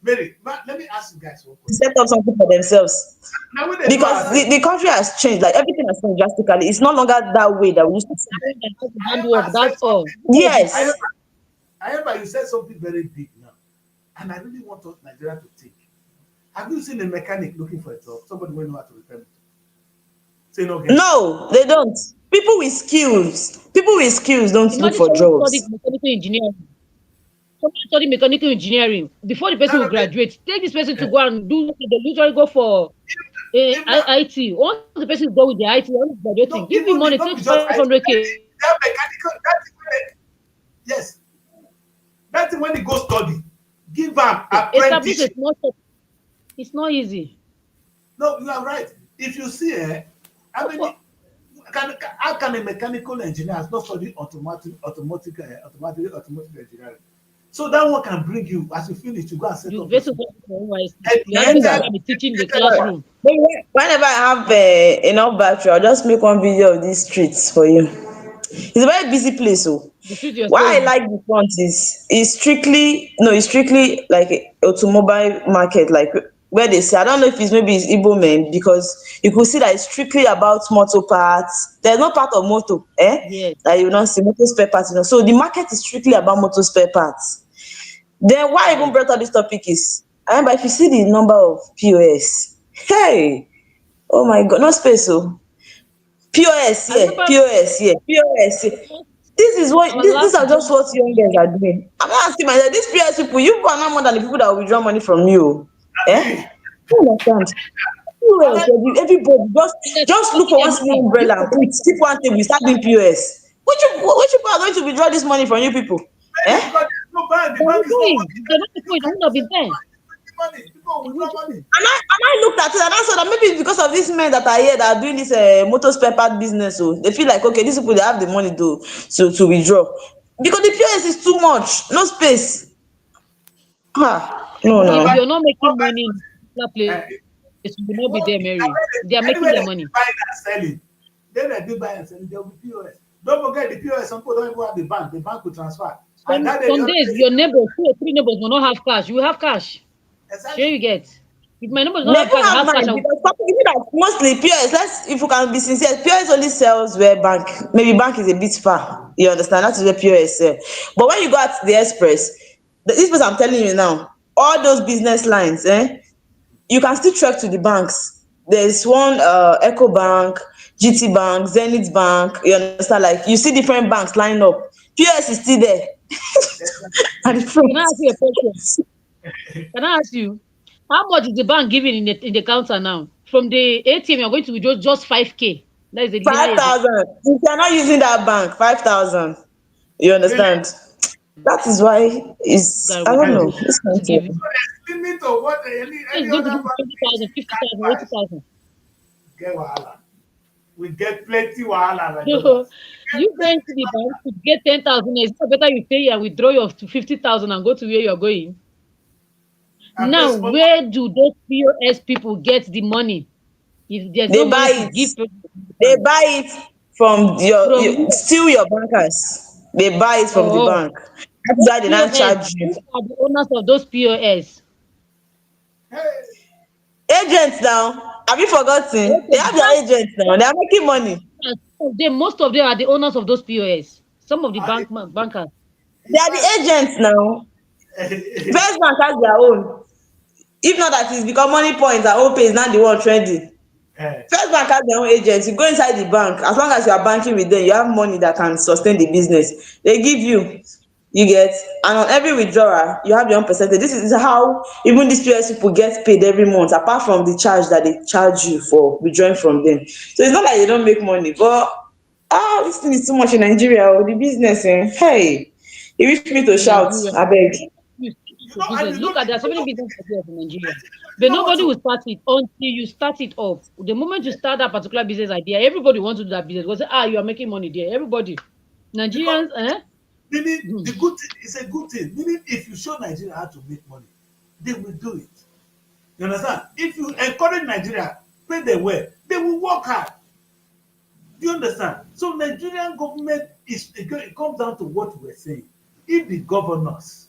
Mary, let me ask you guys one to question. set up something for themselves. Now, when they do Because our the country has changed, like everything has changed drastically. It's no longer that way that we used to see. How to I handwork, ever said that's all. something. I Yes. ever, I ever you said something very big now, and I really want us Nigeria to think. Have you seen a mechanic looking for a job? Somebody who know how to repair motor. Say no, get it. No, they don't. People with skills don't look Imagine for someone studied jobs. mechanical engineering. Someone studied mechanical engineering. Before the No, person no, will graduate, take this person to eh, go and do, they usually go for if not, IT. Once the person is done with the IT, once he's graduating, no, give him even the money, not take be just IT. 500K. That mechanical, that thing when yes, that thing when he go study, give am Establish a apprenticeship. small shop. It's not easy. No, you are right. If you see, how Of many how can a mechanical engineer has not studied automotive engineering? So that one can bring you as you finish, you go and set You up your basically small you are going educated, to be teaching the educated. classroom. Whenever I have enough battery, I'll just make one video of these streets for you. It's a very busy place, so The truth you're why I saying. like the front is strictly no, it's strictly like a automobile market, like where they say I don't know if it's maybe it's Igbo men because you could see that it's strictly about motor parts. There's no part of motor, Yes. that you don't see motor spare parts. So the market is strictly about motor spare parts. Then why I even Yes. brought up this topic is I remember if you see the number of POS, hey, oh my god, no space, oh. POS I here, remember POS here, POS here. This is what our these last are just what young girls are doing. I'm not asking myself, these POS people, you people are not more than the people that will withdraw money from you. Eh? You understand? POS, everybody just look for one small umbrella and put keep one table, start doing POS. Which people are going to withdraw this money from you people? Maybe Eh? because there's no bank, the they bank will is do not it. working. They're not people, it would not be there. Money, people They will will withdraw do money. it. And I looked at it and I saw that maybe it's because of these men that are here that are doing this motor spare part business. So they feel like okay, these people they have the money to withdraw. because the POS is too much, no space. No, But if no. you're not making Mobile, money in that place, uh, it will not be there, Mary. They are making anywhere their they money. do buying and selling, then they do buying and selling, there will be POS. Don't forget the POS, some people don't even have the bank will transfer. And that day, the Some other days day, your neighbors, 2 or 3 neighbors will not have cash. You will have cash. Sure exactly. you get. If my neighbor does not They have even cash, I have have cash. mine I will. because you know that mostly POS, let's if you can be sincere, POS only sells where bank, maybe bank is a bit far. You understand? That is where POS sell. But when you go out to the express, this place I'm telling you now, all those business lines, you can still trek to the banks. There's one Echo Bank, GT Bank, Zenith Bank. You understand? Like you see different banks lining up. POS is still there at the Can I front. ask you a question? Can I ask you how much is the bank giving in the counter now? From the ATM, you're going to withdraw just 5K. That is the Five highest. thousand. If you're not using that bank, 5,000. You Really? understand? That is why it's Guy I don't withdraw know. to This give country. you. So there's limit of what any It's going to other give you bank 20,000, gives you cash 50,000, price. 80,000. Get wahala. We get plenty wahala, my So brothers. We you get going plenty to the bank wahala. to get 10,000, it's not better you pay and withdraw your to 50,000 and go to where you're going. And pay Now, small money. where do those POS people get the money? If there's no They money buy to it. give people in the They bank, buy it from from your who? steal your bankers. They buy it from the Oh, bank. That's those why they not POS, charge you. who are the owners of those POS? Hey, Agents now. Have you forgotten? They Okay, have their agents now. They are making money. most of them are the owners of those POS. Some of the I, bankers. They in are fact, the agents now. First bank has their own. If not that is because money points and OPay is not the one trending. eh, First bank has their own agents. You go inside the bank, as long as you are banking with them, you have money that can sustain the business. They give you, you get, and on every withdrawal, you have your own percentage. This is how even these POS people get paid every month, apart from the charge that they charge you for withdrawing from them. So it's not like they don't make money, but this thing is too much in Nigeria. Oh, the business, hey, you wish me to In shout, Nigeria. I beg. You you start know, a and business. Look at there are so many business ideas in Nigeria. you But know what nobody to will start it until you start it up. The moment you start that particular business idea, everybody wants to do that business. Because you are making money there. Everybody. because Nigerians, eh? meaning Hmm. the good thing is a good thing. Meaning if you show Nigeria how to make money, they will do it. You understand? If you encourage Nigeria, pay them well, they will work hard. Do you understand? So Nigerian government it comes down to what we're saying. If the governors,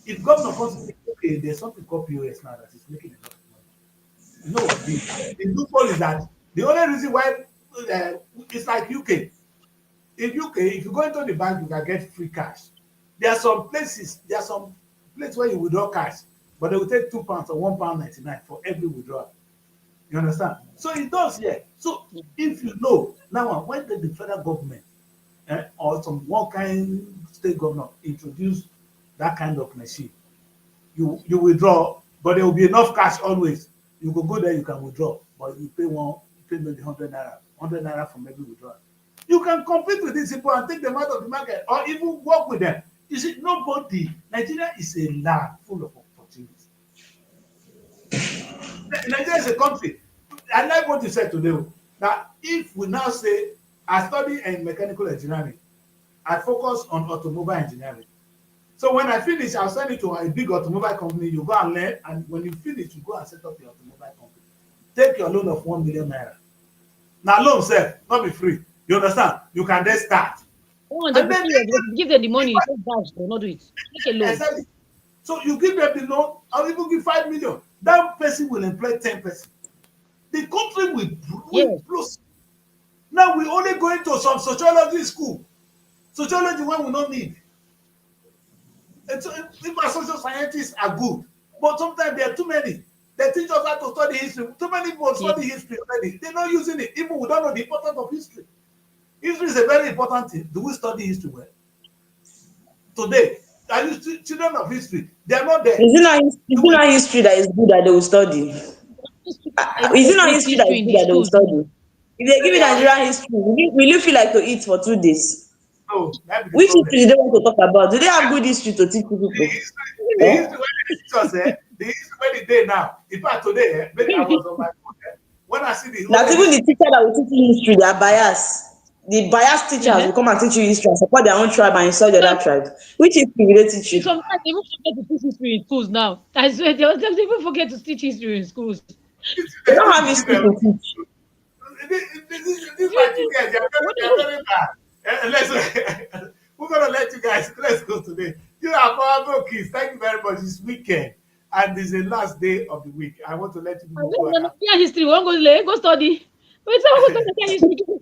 if governor comes to say, okay, there's something called POS now that is making a lot of money. You know what? The loophole is that the only reason why it's like UK. In UK, if you go into the bank, you can get free cash. There are some places where you withdraw cash, but they will take £2 or £1.99 for every withdrawal. You understand? So it does, yeah. So if you know now, when the federal government or some one kind state governor introduce that kind of machine, you withdraw, but there will be enough cash always. You go there, you can withdraw, but you pay maybe 100 naira from every withdrawal. You can compete with these people and take them out of the market, or even work with them. You see, nobody. Nigeria is a land full of opportunities. Nigeria is a country. I like what you said today. That if we now say I study in mechanical engineering, I focus on automobile engineering. So when I finish, I'll send it to a big automobile company. You go and learn, and when you finish, you go and set up your automobile company. Take your loan of 1 million naira. Now loan sef, not be free. You understand? You can then start. Oh, they And will then see you. Because if you give them the if money, you say, gosh, they will not do it. Take a loan. exactly. So you give them the loan, I'll even give 5 million. That person will employ 10 person. The country will Yes. blow. Now we only go into some sociology school. Sociology when we not need. And so if our social scientists are good, but sometimes there are too many. They teach us how to study history. Too many people Yes. study history already. They're not using it. Even we don't know the importance of history. History is a very important thing. Do we study history well? Today, are you children of history? They are not there. Is it Do we? not history that is good that they will study? They Is it don't not teach history that history is in good the that they will schools now. study? If they give you Yeah, Nigerian history, will you feel like to eat for 2 days? no, that be the Which problem. history do they want to talk about? Do they have good history to teach you people? The history when they teach us, the history when the day now. In fact, today, maybe I was on my phone. When I see the That only even the history, teacher that will teach you history, they are biased. The biased teachers Uh-huh. will come and teach you history and support their own tribe and insult the other tribe. Which history will they teach you? Sometimes they even forget to teach history in schools now. I swear, they even forget to teach history in schools. They don't have history to teach. This my children, they are very bad. We're gonna let you guys. Let's go today. You are powerful kids. Thank you very much. It's weekend and it's the last day of the week. I want to let you And people go. then Nigerian history, we won't go study. Wait, so we go study Nigerian history.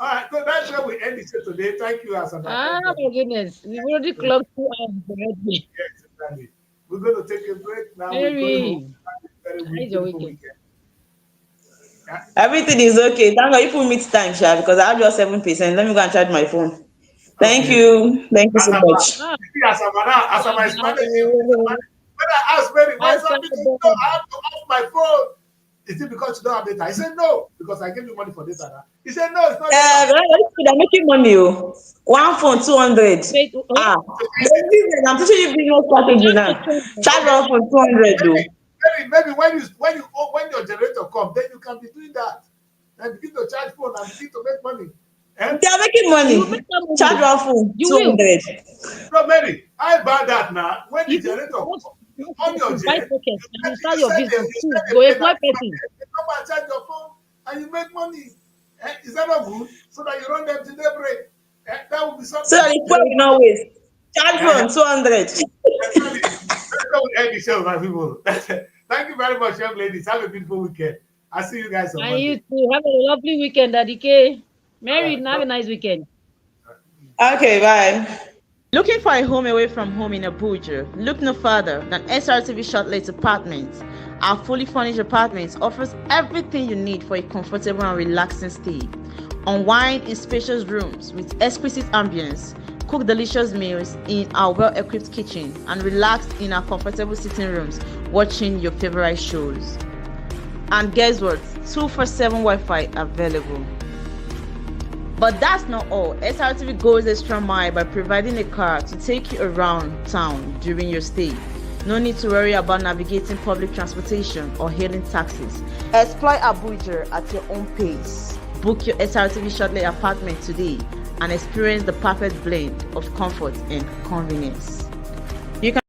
All right, so that's where we end the show today. Thank you, Asana. My goodness. We've already clocked 2 hours already. Yes, exactly. We're going to take a break now. We're going home. Very How is your beautiful weekend? Yeah. Everything is okay. Thank God if we meet time, Sha, because I have just 7%. Let me go and charge my phone. Thank Okay. you. Thank you so Asama, much. Asama is managing. When I asked Mary, why is that? No, I have to off my phone. Is it because you don't have data? I said no, because I gave you money for data. Now. He said no, it's not data. They're making money. Oh. One phone, 200. Wait, Ah, I'm teaching you business strategy now. Charge one phone, 200. Though. Maybe when your generator comes, then you can be doing that. And begin to charge phone and begin to make money. They are making money. Charge one phone, 200. No, Mary, I buy that now. When the generator comes, on your gen, you start your business. Go employ person. Come and charge your phone and you make money. Is that not good? So that you run them till they break. That would be something. So that the phone will not waste. Charge phone, 200. That's how we end the show, my people. Thank you very much, young ladies. Have a beautiful weekend. I'll see you guys on And Monday. you too. Have a lovely weekend, Daddy K. Mary, have a nice weekend. Okay, bye. Looking for a home away from home in Abuja? Look no further than Srtv Shortlet Apartments. Our fully furnished apartments offers everything you need for a comfortable and relaxing stay. Unwind in spacious rooms with exquisite ambience. Cook delicious meals in our well-equipped kitchen and relax in our comfortable sitting rooms watching your favorite shows. And guess what? 247 Wi-Fi available. But that's not all. Srtv goes extra mile by providing a car to take you around town during your stay. No need to worry about navigating public transportation or hailing taxis. Explore Abuja at your own pace. Book your Srtv Shortlet apartment today and experience the perfect blend of comfort and convenience. You can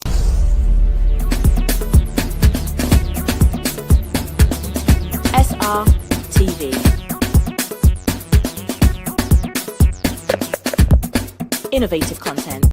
Srtv. Innovative content.